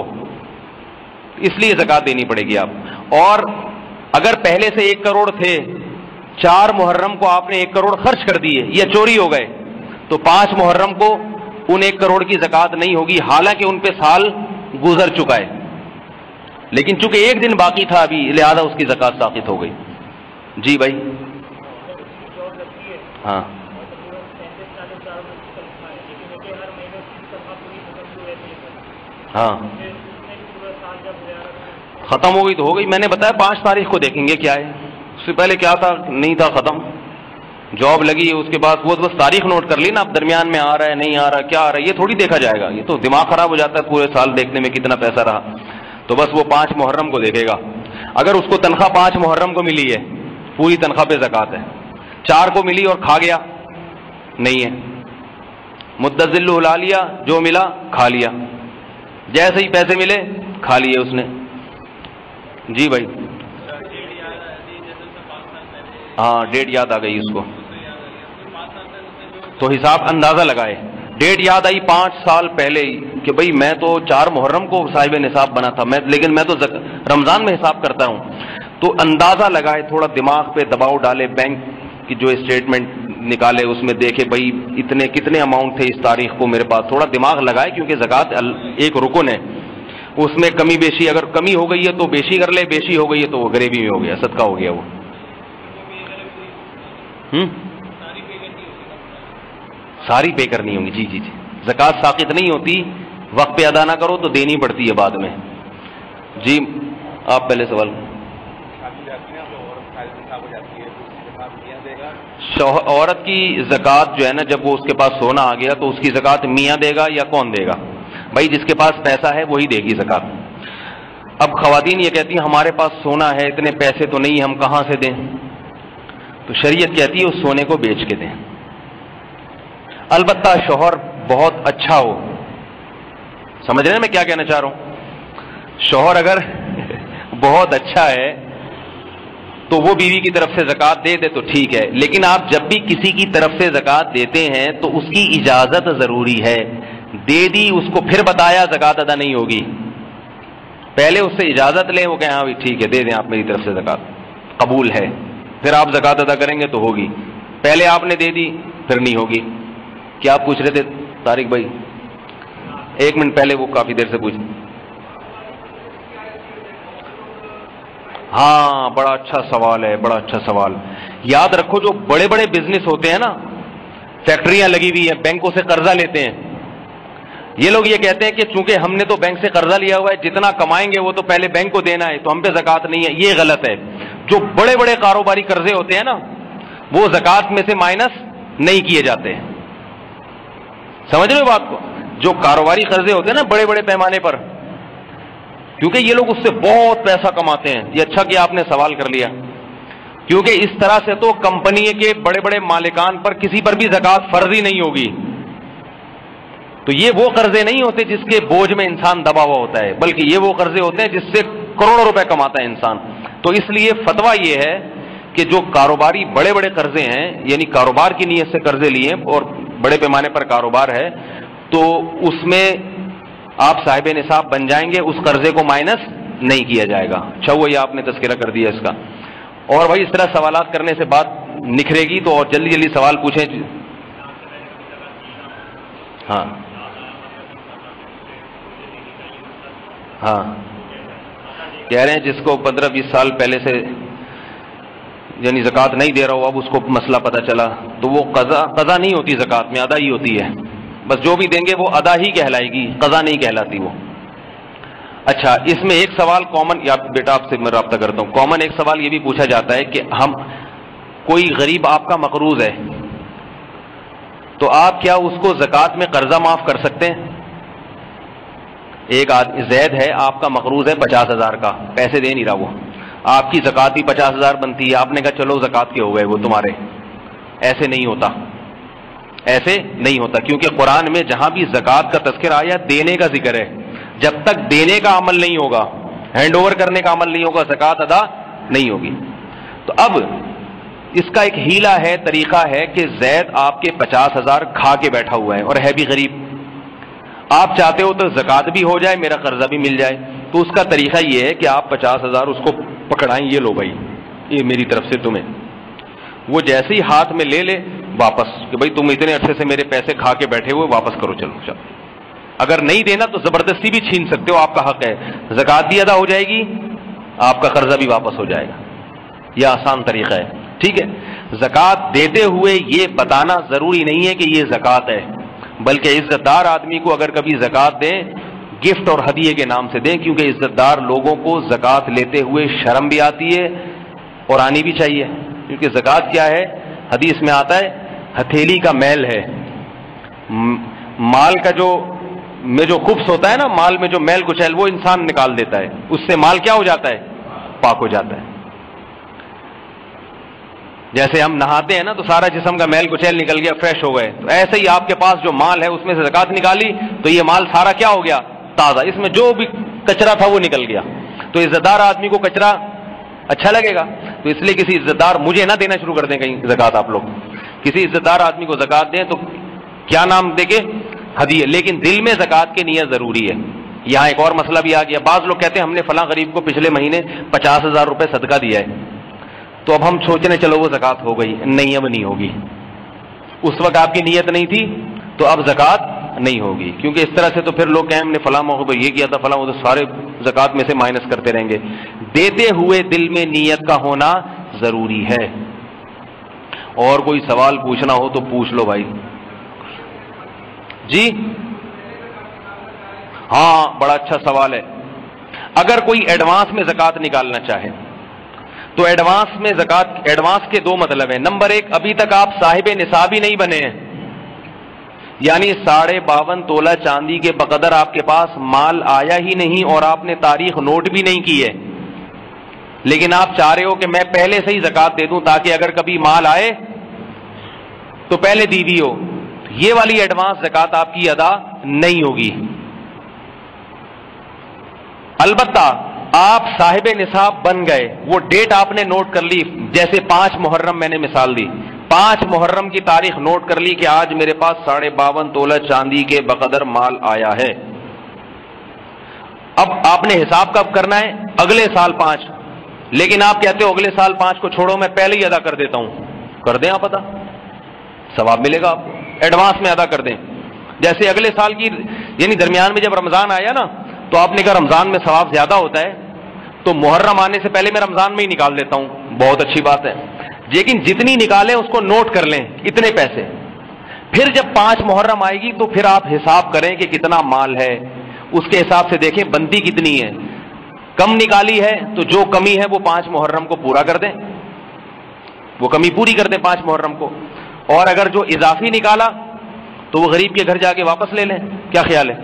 اس لیے زکوٰۃ دینی پڑے گی آپ. اور اگر پہلے سے 1 کروڑ تھے، 4 محرم کو آپ نے 1 کروڑ خرچ کر دیے یا چوری ہو گئے، تو 5 محرم کو ان 1 کروڑ کی زکوٰۃ نہیں ہوگی، حالانکہ ان پہ سال گزر چکا ہے. لیکن چونکہ 1 دن باقی تھا ابھی، لہذا اس کی زکوٰۃ ساقط ہو گئی. جی بھائی. ہاں ہاں ختم ہو گئی تو ہو گئی. میں نے بتایا 5 تاریخ کو دیکھیں گے کیا ہے، اس سے پہلے کیا تھا، نہیں تھا، ختم. جاب لگی اس کے بعد وہ بس تاریخ نوٹ کر لی نا، اب درمیان میں آ رہا ہے نہیں آ رہا، کیا آ رہا ہے، یہ تھوڑی دیکھا جائے گا. یہ تو دماغ خراب ہو جاتا ہے پورے سال دیکھنے میں کتنا پیسہ رہا. تو بس وہ 5 محرم کو دیکھے گا. اگر اس کو تنخواہ 5 محرم کو ملی ہے، پوری تنخواہ پہ زکوٰۃ ہے. 4 کو ملی اور کھا گیا، نہیں ہے. مدذل الا لیا، جو ملا کھا لیا، جیسے ہی پیسے ملے کھا لیے اس نے. جی بھائی. ہاں ڈیٹ یاد آ گئی اس کو، تو حساب اندازہ لگائے. ڈیٹ یاد آئی 5 سال پہلے ہی کہ بھئی میں تو 4 محرم کو صاحب نصاب بنا تھا، لیکن میں تو رمضان میں حساب کرتا ہوں. تو اندازہ لگائے، تھوڑا دماغ پہ دباؤ ڈالے، بینک کی جو اسٹیٹمنٹ نکالے اس میں دیکھے بھئی کتنے اماؤنٹ تھے اس تاریخ کو میرے پاس، تھوڑا دماغ لگائے، کیونکہ زکوٰۃ ایک رکن ہے، اس میں کمی بیشی، اگر کمی ہو گئی ہے تو بیشی کر لے، بیشی ہو گئی ہے تو وہ غریبی میں ہو گیا، صدقہ ہو گیا وہ. ساری پے کرنی ہوں گی. جی جی جی. زکوٰۃ ساقط نہیں ہوتی، وقت پہ ادا نہ کرو تو دینی پڑتی ہے بعد میں. جی آپ پہلے سوال. عورت کی زکوٰۃ جو ہے نا، جب وہ اس کے پاس سونا آ گیا تو اس کی زکوٰۃ میاں دے گا یا کون دے گا؟ بھائی جس کے پاس پیسہ ہے وہی دے گی زکوٰۃ. اب خواتین یہ کہتی ہیں ہمارے پاس سونا ہے، اتنے پیسے تو نہیں، ہم کہاں سے دیں؟ تو شریعت کہتی ہے اس سونے کو بیچ کے دیں. البتہ شوہر بہت اچھا ہو. سمجھ رہے ہیں میں کیا کہنا چاہ رہا ہوں؟ شوہر اگر بہت اچھا ہے تو وہ بیوی کی طرف سے زکوٰۃ دے دے تو ٹھیک ہے. لیکن آپ جب بھی کسی کی طرف سے زکوٰۃ دیتے ہیں تو اس کی اجازت ضروری ہے. دے دی، اس کو پھر بتایا زکوٰۃ ادا نہیں ہوگی. پہلے اس سے اجازت لیں، وہ کہیں ہاں ٹھیک ہے دے دیں آپ، میری طرف سے زکوٰۃ قبول ہے، پھر آپ زکوٰۃ ادا کریں گے تو ہوگی. پہلے آپ نے دے دی پھر نہیں ہوگی. کیا آپ پوچھ رہے تھے طارق بھائی؟ ایک منٹ پہلے وہ کافی دیر سے پوچھ. ہاں بڑا اچھا سوال ہے، بڑا اچھا سوال. یاد رکھو جو بڑے بڑے بزنس ہوتے ہیں نا، فیکٹریاں لگی ہوئی ہیں، بینکوں سے قرضہ لیتے ہیں، یہ لوگ یہ کہتے ہیں کہ چونکہ ہم نے تو بینک سے قرضہ لیا ہوا ہے، جتنا کمائیں گے وہ تو پہلے بینک کو دینا ہے، تو ہم پہ زکوٰۃ نہیں ہے. یہ غلط ہے. جو بڑے بڑے کاروباری قرضے ہوتے ہیں نا، وہ زکوٰۃ میں سے مائنس نہیں کیے جاتے ہیں. سمجھ رہے ہو بات کو؟ جو کاروباری قرضے ہوتے ہیں نا بڑے بڑے پیمانے پر، کیونکہ یہ لوگ اس سے بہت پیسہ کماتے ہیں. یہ اچھا کیا آپ نے سوال کر لیا، کیونکہ اس طرح سے تو کمپنی کے بڑے بڑے مالکان پر کسی پر بھی زکوٰۃ فرض ہی نہیں ہوگی. تو یہ وہ قرضے نہیں ہوتے جس کے بوجھ میں انسان دبا ہوا ہوتا ہے، بلکہ یہ وہ قرضے ہوتے ہیں جس سے کروڑوں روپے کماتا ہے انسان. تو اس لیے فتویٰ یہ ہے کہ جو کاروباری بڑے بڑے قرضے ہیں، یعنی کاروبار کی نیت سے قرضے لیے اور بڑے پیمانے پر کاروبار ہے، تو اس میں آپ صاحب نصاب بن جائیں گے، اس قرضے کو مائنس نہیں کیا جائے گا. اچھا ہوا یہ آپ نے تذکرہ کر دیا اس کا. اور بھائی اس طرح سوالات کرنے سے بات نکھرے گی، تو اور جلدی جلدی سوال پوچھیں. ہاں ہاں کہہ رہے ہیں جس کو 15-20 سال پہلے سے یعنی زکوٰۃ نہیں دے رہا ہو، اب اس کو مسئلہ پتہ چلا، تو وہ قضا نہیں ہوتی، زکوٰۃ میں ادا ہی ہوتی ہے. بس جو بھی دیں گے وہ ادا ہی کہلائے گی، قضا نہیں کہلاتی وہ. اچھا اس میں ایک سوال کامن، یا بیٹا آپ سے میں رابطہ کرتا ہوں، کامن ایک سوال یہ بھی پوچھا جاتا ہے کہ ہم کوئی غریب آپ کا مقروض ہے، تو آپ کیا اس کو زکوٰۃ میں قرضہ معاف کر سکتے ہیں؟ ایک آدمی زید ہے، آپ کا مقروض ہے 50,000 کا، پیسے دے نہیں رہا، وہ آپ کی زکوٰۃ بھی 50,000 بنتی ہے، آپ نے کہا چلو زکوٰۃ کے ہو گئے وہ تمہارے. ایسے نہیں ہوتا، ایسے نہیں ہوتا، کیونکہ قرآن میں جہاں بھی زکوٰۃ کا تذکرہ آیا دینے کا ذکر ہے. جب تک دینے کا عمل نہیں ہوگا، ہینڈ اوور کرنے کا عمل نہیں ہوگا، زکوٰۃ ادا نہیں ہوگی. تو اب اس کا ایک ہیلا ہے، طریقہ ہے کہ زید آپ کے 50,000 کھا کے بیٹھا ہوا ہے اور ہے بھی غریب. آپ چاہتے ہو تو زکوٰۃ بھی ہو جائے، میرا قرضہ بھی مل جائے. تو اس کا طریقہ یہ ہے کہ آپ 50,000 اس کو پکڑائیں، یہ لو بھائی یہ میری طرف سے تمہیں. وہ جیسے ہی ہاتھ میں لے لے واپس کہ بھائی تم اتنے عرصے سے میرے پیسے کھا کے بیٹھے ہوئے، واپس کرو، چلو چلو. اگر نہیں دینا تو زبردستی بھی چھین سکتے ہو، آپ کا حق ہے. زکوٰۃ بھی ادا ہو جائے گی، آپ کا قرضہ بھی واپس ہو جائے گا. یہ آسان طریقہ ہے. ٹھیک ہے. زکوٰۃ دیتے ہوئے یہ بتانا ضروری نہیں ہے کہ یہ زکوٰۃ ہے، بلکہ عزت دار آدمی کو اگر کبھی زکوٰۃ دیں، گفٹ اور ہدیے کے نام سے دیں، کیونکہ عزت دار لوگوں کو زکوٰۃ لیتے ہوئے شرم بھی آتی ہے اور آنی بھی چاہیے. کیونکہ زکوٰۃ کیا ہے؟ حدیث میں آتا ہے ہتھیلی کا میل ہے. مال کا جو خبث ہوتا ہے نا، مال میں جو میل کچیل، وہ انسان نکال دیتا ہے، اس سے مال کیا ہو جاتا ہے؟ پاک ہو جاتا ہے. جیسے ہم نہاتے ہیں نا تو سارا جسم کا میل کچیل نکل گیا، فریش ہو گئے. تو ایسے ہی آپ کے پاس جو مال ہے اس میں سے زکوٰۃ نکالی تو یہ مال سارا کیا ہو گیا؟ تازہ. اس میں جو بھی کچرا تھا وہ نکل گیا. تو عزت دار آدمی کو کچرا اچھا لگے گا، تو اس لیے کسی عزت دار، مجھے نہ دینا شروع کر دیں کہیں زکوٰۃ آپ لوگ، کسی عزت دار آدمی کو زکوٰۃ دیں تو کیا نام دے کے؟ ہدیہ. لیکن دل میں زکوٰۃ کی نیت ضروری ہے. یہاں ایک اور مسئلہ بھی آ گیا. بعض لوگ کہتے ہیں ہم نے فلاں غریب کو پچھلے مہینے 50,000 روپے صدقہ دیا ہے، تو اب ہم سوچنے چلو وہ زکوٰۃ ہو گئی. نہیں، اب نہیں ہوگی. اس وقت آپ کی نیت نہیں تھی تو اب زکوٰۃ نہیں ہوگی، کیونکہ اس طرح سے تو پھر لوگ کہیں ہم نے فلاں موقع پر یہ کیا تھا، فلاں، وہ تو سارے زکوٰۃ میں سے مائنس کرتے رہیں گے. دیتے ہوئے دل میں نیت کا ہونا ضروری ہے. اور کوئی سوال پوچھنا ہو تو پوچھ لو بھائی. جی ہاں بڑا اچھا سوال ہے. اگر کوئی ایڈوانس میں زکوٰۃ نکالنا چاہے تو ایڈوانس میں زکوٰۃ، ایڈوانس کے دو مطلب ہیں. نمبر ایک، ابھی تک آپ صاحب نصاب ہی نہیں بنے ہیں، یعنی 52.5 تولہ چاندی کے بقدر آپ کے پاس مال آیا ہی نہیں اور آپ نے تاریخ نوٹ بھی نہیں کی ہے، لیکن آپ چاہ رہے ہو کہ میں پہلے سے ہی زکوٰۃ دے دوں تاکہ اگر کبھی مال آئے تو پہلے دی بھی ہو. یہ والی ایڈوانس زکوٰۃ آپ کی ادا نہیں ہوگی. البتہ آپ صاحب نصاب بن گئے، وہ ڈیٹ آپ نے نوٹ کر لی، جیسے 5 محرم میں نے مثال دی، 5 محرم کی تاریخ نوٹ کر لی کہ آج میرے پاس 52.5 تولہ چاندی کے بقدر مال آیا ہے. اب آپ نے حساب کب کرنا ہے؟ اگلے سال 5. لیکن آپ کہتے ہو اگلے سال 5 کو چھوڑو، میں پہلے ہی ادا کر دیتا ہوں. کر دیں آپ ادا، ثواب ملے گا آپ کو. ایڈوانس میں ادا کر دیں. جیسے اگلے سال کی یعنی درمیان میں جب رمضان آیا نا تو آپ نے کہا رمضان میں ثواب زیادہ ہوتا ہے تو محرم آنے سے پہلے میں رمضان میں ہی نکال لیتا ہوں. بہت اچھی بات ہے, لیکن جتنی نکالیں اس کو نوٹ کر لیں اتنے پیسے. پھر جب 5 محرم آئے گی تو پھر آپ حساب کریں کہ کتنا مال ہے, اس کے حساب سے دیکھیں بنتی کتنی ہے. کم نکالی ہے تو جو کمی ہے وہ 5 محرم کو پورا کر دیں, وہ کمی پوری کر دیں 5 محرم کو. اور اگر جو اضافی نکالا تو وہ غریب کے گھر جا کے واپس لے لیں. کیا خیال ہے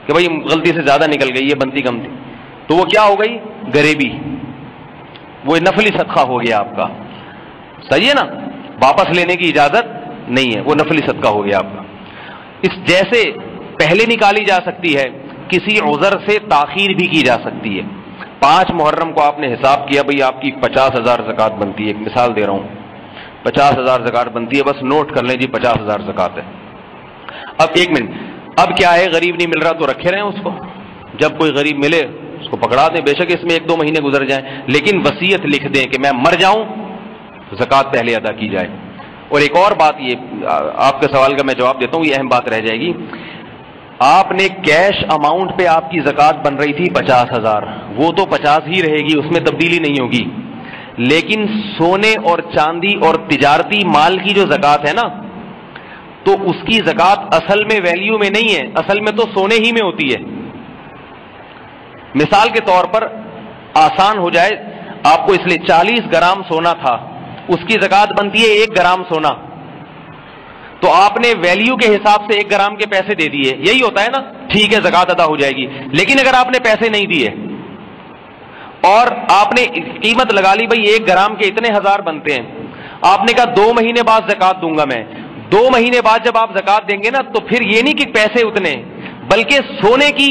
کہ بھائی غلطی سے زیادہ نکل گئی, یہ بنتی کم تھی, تو وہ کیا ہو گئی غریبی, وہ نفلی صدقہ ہو گیا آپ کا. صحیح ہے نا, واپس لینے کی اجازت نہیں ہے, وہ نفلی صدقہ ہو گیا آپ کا. اس جیسے پہلے نکالی جا سکتی ہے, کسی عذر سے تاخیر بھی کی جا سکتی ہے. 5 محرم کو آپ نے حساب کیا بھئی آپ کی 50,000 زکوٰۃ بنتی ہے, ایک مثال دے رہا ہوں, 50,000 زکوٰۃ بنتی ہے, بس نوٹ کر لیں جی 50,000 زکوٰۃ ہے. اب ایک منٹ, اب کیا ہے غریب نہیں مل رہا تو رکھے رہیں اس کو, جب کوئی غریب ملے اس کو پکڑا دیں, بے شک اس میں 1-2 مہینے گزر جائیں, لیکن وصیت لکھ دیں کہ میں مر جاؤں زکوٰۃ پہلے ادا کی جائے. اور ایک اور بات, یہ آپ کے سوال کا میں جواب دیتا ہوں, یہ اہم بات رہ جائے گی. آپ نے کیش اماؤنٹ پہ آپ کی زکوٰۃ بن رہی تھی 50,000, وہ تو 50 ہی رہے گی, اس میں تبدیلی نہیں ہوگی. لیکن سونے اور چاندی اور تجارتی مال کی جو زکوٰۃ ہے نا, تو اس کی زکوٰۃ اصل میں ویلیو میں نہیں ہے, اصل میں تو سونے ہی میں ہوتی ہے. مثال کے طور پر آسان ہو جائے آپ کو, اس لیے 40 گرام سونا تھا, اس کی زکوٰۃ بنتی ہے 1 گرام سونا, تو آپ نے ویلیو کے حساب سے 1 گرام کے پیسے دے دیے, یہی ہوتا ہے نا, ٹھیک ہے زکوٰۃ ادا ہو جائے گی. لیکن اگر آپ نے پیسے نہیں دیے اور آپ نے قیمت لگا لی بھئی 1 گرام کے اتنے 1000 بنتے ہیں, آپ نے کہا 2 مہینے بعد زکوٰۃ دوں گا میں, 2 مہینے بعد جب آپ زکوٰۃ دیں گے نا تو پھر یہ نہیں کہ پیسے اتنے, بلکہ سونے کی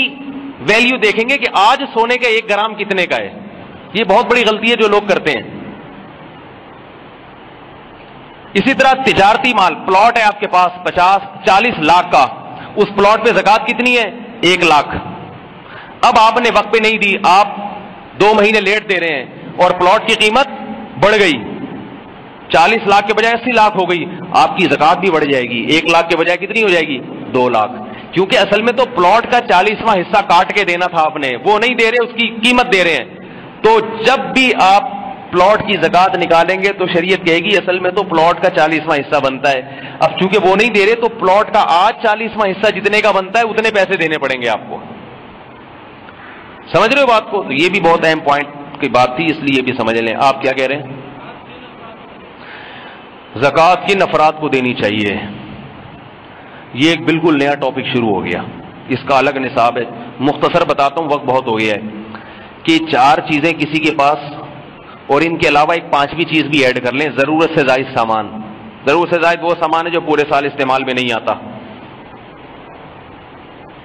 ویلیو دیکھیں گے کہ آج سونے کا 1 گرام کتنے کا ہے. یہ بہت بڑی غلطی ہے جو لوگ کرتے ہیں. اسی طرح تجارتی مال, پلاٹ ہے آپ کے پاس 40 لاکھ کا, اس پلاٹ پہ زکوٰۃ کتنی ہے 1 لاکھ. اب آپ نے وقت پہ نہیں دی, آپ 2 مہینے لیٹ دے رہے ہیں اور پلاٹ کی قیمت بڑھ گئی, 40 لاکھ کے بجائے 80 لاکھ ہو گئی, آپ کی زکوٰۃ بھی بڑھ جائے گی. 1 لاکھ کے بجائے کتنی ہو جائے گی 2 لاکھ, کیونکہ اصل میں تو پلاٹ کا 40واں حصہ کاٹ کے دینا تھا آپ نے, وہ نہیں دے رہے, اس کی قیمت دے رہے ہیں. تو جب بھی آپ پلاٹ کی زکوٰۃ نکالیں گے تو شریعت کہے گی اصل میں تو پلاٹ کا 40واں حصہ بنتا ہے. اب چونکہ وہ نہیں دے رہے تو پلاٹ کا آج 40واں حصہ جتنے کا بنتا ہے اتنے پیسے دینے پڑیں گے آپ کو. سمجھ رہے ہو بات کو؟ تو یہ بھی بہت اہم پوائنٹ کی بات تھی, اس لیے بھی سمجھ لیں. آپ کیا کہہ رہے ہیں؟ زکوٰۃ کن افراد کو دینی چاہیے, یہ ایک بالکل نیا ٹاپک شروع ہو گیا, اس کا الگ نصاب ہے. مختصر بتاتا ہوں, وقت بہت ہو گیا ہے, کہ 4 چیزیں کسی کے پاس اور ان کے علاوہ ایک 5ویں چیز بھی ایڈ کر لیں, ضرورت سے زائد سامان. ضرورت سے زائد وہ سامان ہے جو پورے سال استعمال میں نہیں آتا.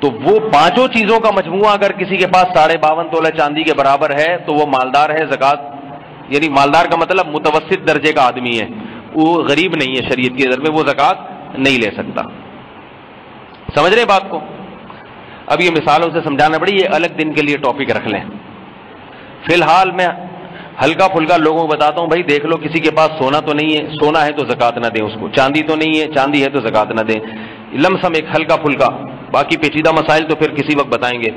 تو وہ 5 چیزوں کا مجموعہ اگر کسی کے پاس 52.5 تولہ چاندی کے برابر ہے تو وہ مالدار ہے. زکوٰۃ یعنی مالدار کا مطلب متوسط درجے کا آدمی ہے, وہ غریب نہیں ہے شریعت کی نظر میں, وہ زکوٰۃ نہیں لے سکتا. سمجھ رہے بات کو؟ اب یہ مثالوں سے سمجھانا پڑی, یہ الگ دن کے لیے ٹاپک رکھ لیں. فی الحال میں ہلکا پھلکا لوگوں کو بتاتا ہوں, بھائی دیکھ لو کسی کے پاس سونا تو نہیں ہے, سونا ہے تو زکوٰۃ نہ دیں اس کو. چاندی تو نہیں ہے, چاندی ہے تو زکوٰۃ نہ دیں. لمسم ایک ہلکا پھلکا, باقی پیچیدہ مسائل تو پھر کسی وقت بتائیں گے.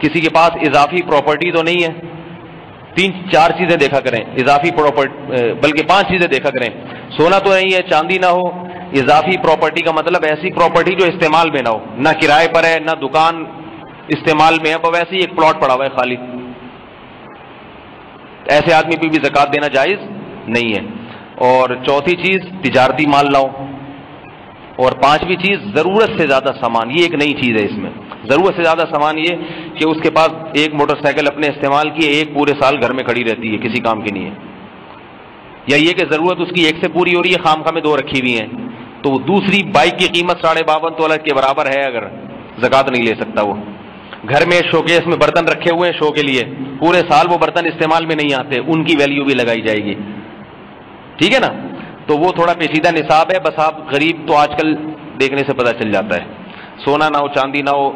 کسی کے پاس اضافی پراپرٹی تو نہیں ہے, 3-4 چیزیں دیکھا کریں اضافی پراپرٹی, بلکہ 5 چیزیں دیکھا کریں. سونا تو نہیں ہے, چاندی نہ ہو, اضافی پراپرٹی کا مطلب ایسی پراپرٹی جو استعمال میں نہ ہو, نہ کرائے پر ہے نہ دکان استعمال میں ہے, اب ویسے ہی ایک پلاٹ پڑا ہوا ہے خالی, ایسے آدمی پہ بھی زکوٰۃ دینا جائز نہیں ہے. اور چوتھی چیز تجارتی مال لاؤ, اور 5ویں چیز ضرورت سے زیادہ سامان. یہ ایک نئی چیز ہے اس میں, ضرورت سے زیادہ سامان یہ کہ اس کے پاس ایک موٹر سائیکل اپنے استعمال کی, ایک پورے سال گھر میں کھڑی رہتی ہے, کسی کام کی نہیں ہے. یا یہ کہ ضرورت اس کی ایک سے پوری ہو رہی ہے, خام میں 2 رکھی ہوئی ہیں, تو وہ دوسری بائک کی قیمت 52.5 تولہ کے برابر ہے, اگر زکوٰۃ نہیں لے سکتا. وہ گھر میں شوکیس میں برتن رکھے ہوئے ہیں شو کے لیے, پورے سال وہ برتن استعمال میں نہیں آتے, ان کی ویلیو بھی لگائی جائے گی. ٹھیک ہے نا؟ تو وہ تھوڑا پیچیدہ نصاب ہے, بس آپ غریب تو آج کل دیکھنے سے پتہ چل جاتا ہے, سونا نہ ہو, چاندی نہ ہو,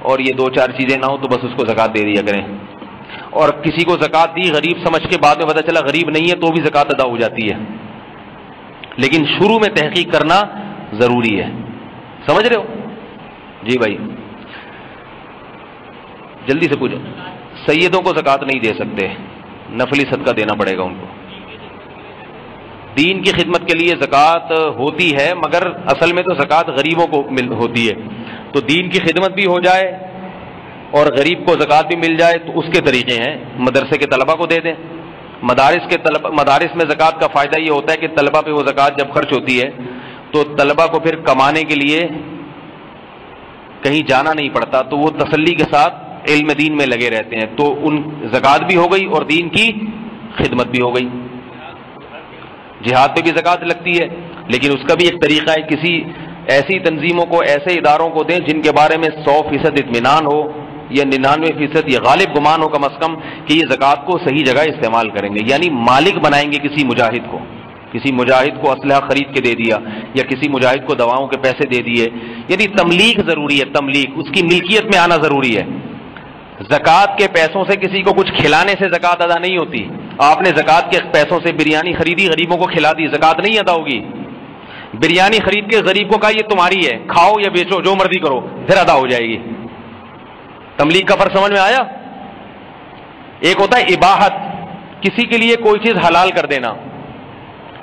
اور یہ 2-4 چیزیں نہ ہو تو بس اس کو زکوٰۃ دے دیا کریں. اور کسی کو زکوٰۃ دی غریب سمجھ کے, بعد میں پتہ چلا غریب نہیں ہے تو بھی زکوٰۃ ادا ہو جاتی ہے. لیکن شروع میں تحقیق کرنا ضروری ہے. سمجھ رہے ہو؟ جی بھائی جلدی سے پوچھو. سیدوں کو زکوٰۃ نہیں دے سکتے، نفلی صدقہ دینا پڑے گا ان کو. دین کی خدمت کے لیے زکوٰۃ ہوتی ہے، مگر اصل میں تو زکوٰۃ غریبوں کو ہوتی ہے. تو دین کی خدمت بھی ہو جائے اور غریب کو زکوٰۃ بھی مل جائے تو اس کے طریقے ہیں. مدرسے کے طلبہ کو دے دیں. مدارس میں زکوٰۃ کا فائدہ یہ ہوتا ہے کہ طلبہ پہ وہ زکوٰۃ جب خرچ ہوتی ہے تو طلبہ کو پھر کمانے کے لیے کہیں جانا نہیں پڑتا، تو وہ تسلی کے ساتھ علم دین میں لگے رہتے ہیں. تو ان زکوٰۃ بھی ہو گئی اور دین کی خدمت بھی ہو گئی. جہاد پہ بھی زکوٰۃ لگتی ہے، لیکن اس کا بھی ایک طریقہ ہے. کسی ایسی تنظیموں کو، ایسے اداروں کو دیں جن کے بارے میں 100% اطمینان ہو یا 99% یا غالب گمان ہو کم از کم کہ یہ زکوٰۃ کو صحیح جگہ استعمال کریں گے. یعنی مالک بنائیں گے کسی مجاہد کو. کسی مجاہد کو اسلحہ خرید کے دے دیا یا کسی مجاہد کو دواؤں کے پیسے دے دیے. یعنی تملیک ضروری ہے، تملیک، اس کی ملکیت میں آنا ضروری ہے. زکوٰۃ کے پیسوں سے کسی کو کچھ کھلانے سے زکوٰۃ ادا نہیں ہوتی. آپ نے زکوٰۃ کے پیسوں سے بریانی خریدی، غریبوں کو کھلا دی، زکوٰۃ نہیں ادا ہوگی. بریانی خرید کے غریب کو کہا یہ تمہاری ہے، کھاؤ یا بیچو، جو مرضی کرو، پھر ادا ہو جائے گی. تملیغ کا فرق سمجھ میں آیا؟ ایک ہوتا ہے اباحت، کسی کے لیے کوئی چیز حلال کر دینا،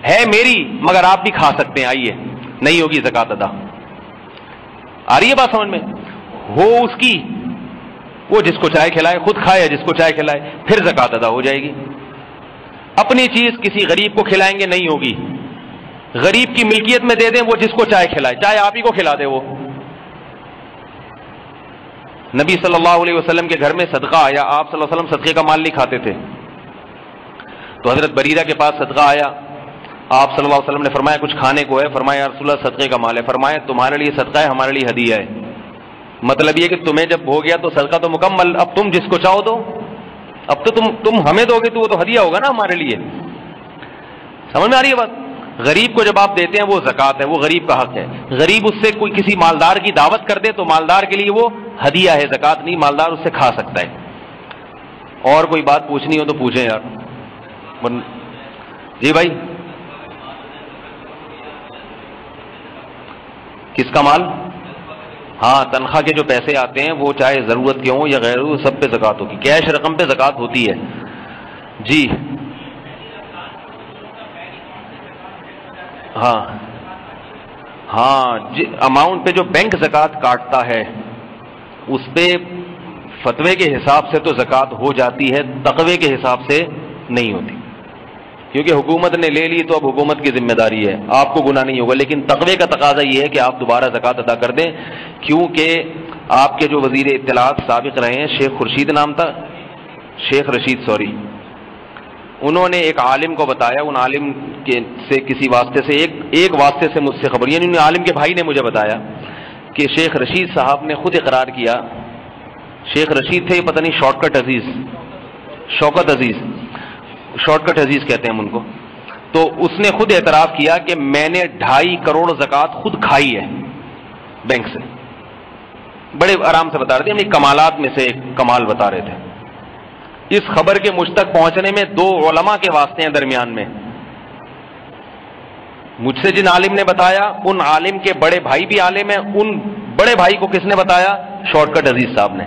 ہے میری مگر آپ بھی کھا سکتے ہیں، آئیے، نہیں ہوگی زکوٰۃ ادا. آ رہی ہے بات سمجھ میں؟ ہو اس کی، وہ جس کو چائے کھلائے، خود کھائے جس کو چائے کھلائے، پھر زکوٰۃ ادا ہو جائے گی. اپنی چیز کسی غریب کو کھلائیں گے نہیں ہوگی. غریب کی ملکیت میں دے دیں، وہ جس کو چائے کھلائے، چائے آپ ہی کو کھلا دے. وہ نبی صلی اللہ علیہ وسلم کے گھر میں صدقہ آیا، آپ صلی اللہ علیہ وسلم صدقے کا مال نہیں کھاتے تھے. تو حضرت بریرہ کے پاس صدقہ آیا، آپ صلی اللہ علیہ وسلم نے فرمایا کچھ کھانے کو ہے؟ فرمایا یا رسول اللہ صدقے کا مال ہے. فرمایا تمہارے لیے صدقہ ہے، ہمارے لیے ہدیہ ہے. مطلب یہ کہ تمہیں جب ہو گیا تو صدقہ تو مکمل، اب تم جس کو چاہو دو. اب تو تم ہمیں دو گے تو وہ تو ہدیہ ہوگا نا ہمارے لیے. سمجھ میں آ رہی ہے بات؟ غریب کو جب آپ دیتے ہیں وہ زکوٰۃ ہے، وہ غریب کا حق ہے. غریب اس سے کوئی کسی مالدار کی دعوت کر دے تو مالدار کے لیے وہ ہدیہ ہے، زکوٰۃ نہیں. مالدار اس سے کھا سکتا ہے. اور کوئی بات پوچھنی ہو تو پوچھیں یار. جی بھائی، کس کا مال؟ ہاں، تنخواہ کے جو پیسے آتے ہیں وہ چاہے ضرورت کے ہوں یا غیر، سب پہ زکوٰۃ ہوگی. کیش رقم پہ زکوٰۃ ہوتی ہے. جی ہاں اماؤنٹ پہ جو بینک زکوٰۃ کاٹتا ہے اس پہ فتوے کے حساب سے تو زکوٰۃ ہو جاتی ہے، تقوی کے حساب سے نہیں ہوتی. کیونکہ حکومت نے لے لی تو اب حکومت کی ذمہ داری ہے، آپ کو گناہ نہیں ہوگا. لیکن تقوی کا تقاضا یہ ہے کہ آپ دوبارہ زکوٰۃ ادا کر دیں. کیونکہ آپ کے جو وزیر اطلاعات سابق رہے ہیں، شیخ خورشید نام تھا، شیخ رشید سوری، انہوں نے ایک عالم کو بتایا. ان عالم سے کسی واسطے سے ایک واسطے سے مجھ سے خبر، یعنی ان عالم کے بھائی نے مجھے بتایا کہ شیخ رشید صاحب نے خود اقرار کیا. شیخ رشید تھے، پتہ نہیں شوکت عزیز کہتے ہیں ہم ان کو. تو اس نے خود اعتراف کیا کہ میں نے 2.5 کروڑ زکوٰۃ خود کھائی ہے بینک سے. بڑے آرام سے بتا رہے تھے، اپنی کمالات میں سے ایک کمال بتا رہے تھے. اس خبر کے مجھ تک پہنچنے میں 2 علماء کے واسطے ہیں درمیان میں. مجھ سے جن عالم نے بتایا ان عالم کے بڑے بھائی بھی عالم ہیں. ان بڑے بھائی کو کس نے بتایا؟ شارٹ عزیز صاحب نے.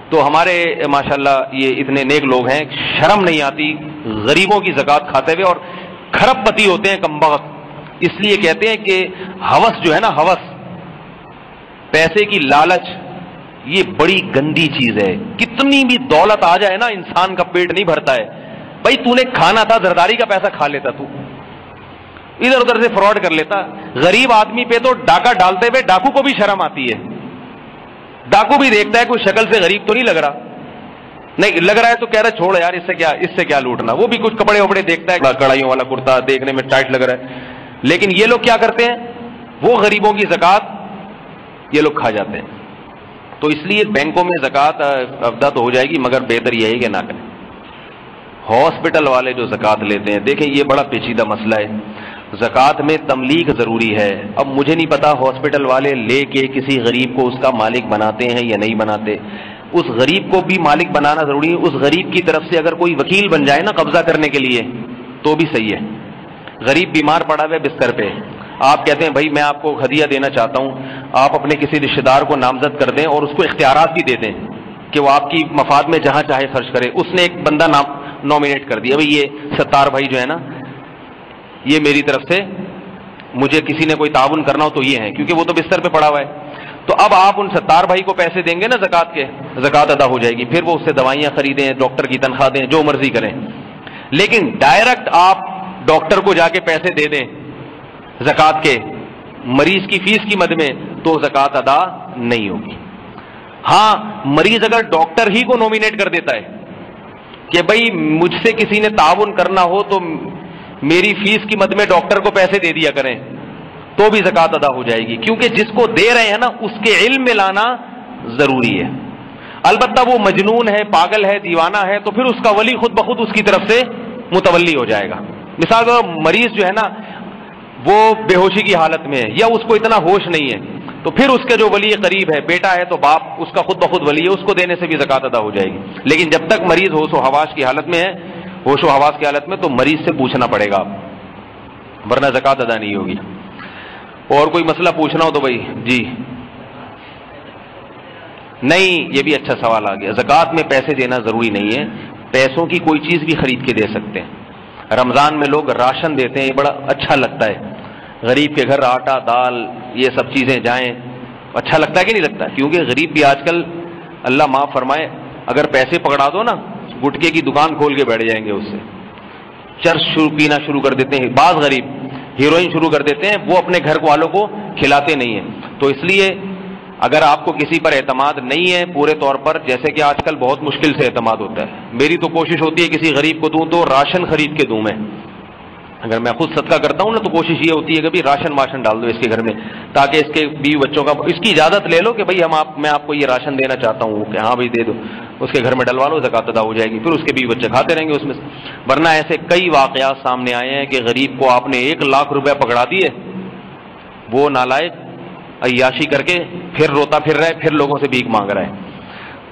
تو ہمارے ماشاءاللہ یہ اتنے نیک لوگ ہیں، شرم نہیں آتی غریبوں کی زکوٰۃ کھاتے ہوئے، اور کھرب پتی ہوتے ہیں کمبخت. اس لیے کہتے ہیں کہ ہوس جو ہے نا، ہوس، پیسے کی لالچ، یہ بڑی گندی چیز ہے. کتنی بھی دولت آ جائے نا، انسان کا پیٹ نہیں بھرتا ہے. بھائی تو نے کھانا تھا، زرداری کا پیسہ کھا لیتا، تو ادھر ادھر سے فراڈ کر لیتا. غریب آدمی پہ تو ڈاکہ ڈالتے ہوئے ڈاکو کو بھی شرم آتی ہے. ڈاکو بھی دیکھتا ہے کوئی شکل سے غریب تو نہیں لگ رہا، نہیں لگ رہا ہے تو کہہ رہا ہے چھوڑ یار، اس سے کیا لوٹنا. وہ بھی کچھ کپڑے وپڑے دیکھتا ہے، کڑھائیوں والا کرتا دیکھنے میں ٹائٹ لگ رہا ہے. لیکن یہ لوگ کیا کرتے ہیں؟ وہ غریبوں کی زکوٰۃ یہ لوگ کھا جاتے ہیں. تو اس لیے بینکوں میں زکوٰۃ افزا تو ہو جائے گی، مگر بہتر یہ ہے کہ نہ کریں. ہاسپٹل والے جو زکوٰۃ لیتے ہیں، دیکھیں یہ بڑا پیچیدہ مسئلہ ہے. زکوٰۃ میں تملیغ ضروری ہے. اب مجھے نہیں پتا ہاسپٹل والے لے کے کسی غریب کو اس کا مالک بناتے ہیں یا نہیں بناتے. اس غریب کو بھی مالک بنانا ضروری ہے. اس غریب کی طرف سے اگر کوئی وکیل بن جائے نا قبضہ کرنے کے لیے تو بھی صحیح ہے. غریب بیمار پڑا ہوا ہے بستر پہ، آپ کہتے ہیں بھائی میں آپ کو ہدیہ دینا چاہتا ہوں, آپ اپنے کسی رشتے دار کو نامزد کر دیں اور اس کو اختیارات بھی دے دیں کہ وہ آپ کی مفاد میں جہاں چاہے خرچ کرے. اس نے ایک بندہ نامینیٹ کر دیا, بھائی یہ ستار بھائی جو ہے نا, یہ میری طرف سے مجھے کسی نے کوئی تعاون کرنا ہو تو یہ ہے, کیونکہ وہ تو بستر پہ پڑا ہوا ہے. تو اب آپ ان ستار بھائی کو پیسے دیں گے نا زکوٰۃ کے, زکوٰۃ ادا ہو جائے گی, پھر وہ اس سے دوائیاں خریدیں, ڈاکٹر کی تنخواہ دیں, جو مرضی کریں. لیکن ڈائریکٹ آپ ڈاکٹر کو جا کے پیسے دے دیں زکوٰۃ کے مریض کی فیس کی مد میں, تو زکوٰۃ ادا نہیں ہوگی. ہاں مریض اگر ڈاکٹر ہی کو نومینیٹ کر دیتا ہے کہ بھائی مجھ سے کسی نے تعاون کرنا ہو تو میری فیس کی مد میں ڈاکٹر کو پیسے دے دیا کریں, تو بھی زکوٰۃ ادا ہو جائے گی, کیونکہ جس کو دے رہے ہیں نا اس کے علم میں لانا ضروری ہے. البتہ وہ مجنون ہے, پاگل ہے, دیوانہ ہے, تو پھر اس کا ولی خود بخود اس کی طرف سے متولی ہو جائے گا. مثال کے مریض جو ہے نا وہ بے ہوشی کی حالت میں ہے یا اس کو اتنا ہوش نہیں ہے, تو پھر اس کے جو ولی قریب ہے, بیٹا ہے تو باپ اس کا خود بخود ولی ہے, اس کو دینے سے بھی زکوٰۃ ادا ہو جائے گی. لیکن جب تک مریض ہوش و حواس کی حالت میں ہے, ہوش و حواس کی حالت میں, تو مریض سے پوچھنا پڑے گا آپ, ورنہ زکوٰۃ ادا نہیں ہوگی. اور کوئی مسئلہ پوچھنا ہو تو بھائی جی. نہیں, یہ بھی اچھا سوال آ گیا. زکوٰۃ میں پیسے دینا ضروری نہیں ہے, پیسوں کی کوئی چیز بھی خرید کے دے سکتے ہیں. رمضان میں لوگ راشن دیتے ہیں, یہ بڑا اچھا لگتا ہے. غریب کے گھر آٹا دال یہ سب چیزیں جائیں, اچھا لگتا ہے کہ نہیں لگتا؟ کیونکہ غریب بھی آج کل, اللہ معاف فرمائے, اگر پیسے پکڑا دو نا گٹکے کی دکان کھول کے بیٹھ جائیں گے, اس سے چرس پینا شروع کر دیتے ہیں. بعض غریب ہیروئن شروع کر دیتے ہیں, وہ اپنے گھر والوں کو کھلاتے نہیں ہیں. تو اس لیے اگر آپ کو کسی پر اعتماد نہیں ہے پورے طور پر, جیسے کہ آج کل بہت مشکل سے اعتماد ہوتا ہے, میری تو کوشش ہوتی ہے کسی غریب کو دوں تو راشن خرید کے دوں. میں اگر میں خود صدقہ کرتا ہوں نا تو کوشش یہ ہوتی ہے کہ راشن ڈال دو اس کے گھر میں, تاکہ اس کے بیوی بچوں کا, اس کی اجازت لے لو کہ بھائی میں آپ کو یہ راشن دینا چاہتا ہوں, کہ ہاں بھائی دے دو, اس کے گھر میں ڈلوا لو, زکوٰۃ ادا ہو جائے گی. پھر اس کے بیوی بچے کھاتے رہیں گے اس میں. ورنہ ایسے کئی واقعات سامنے آئے ہیں کہ غریب کو آپ نے 1 لاکھ روپے پکڑا دیے, وہ نالائق عیاشی کر کے پھر روتا پھر رہا ہے, پھر لوگوں سے بھیک مانگ رہا ہے.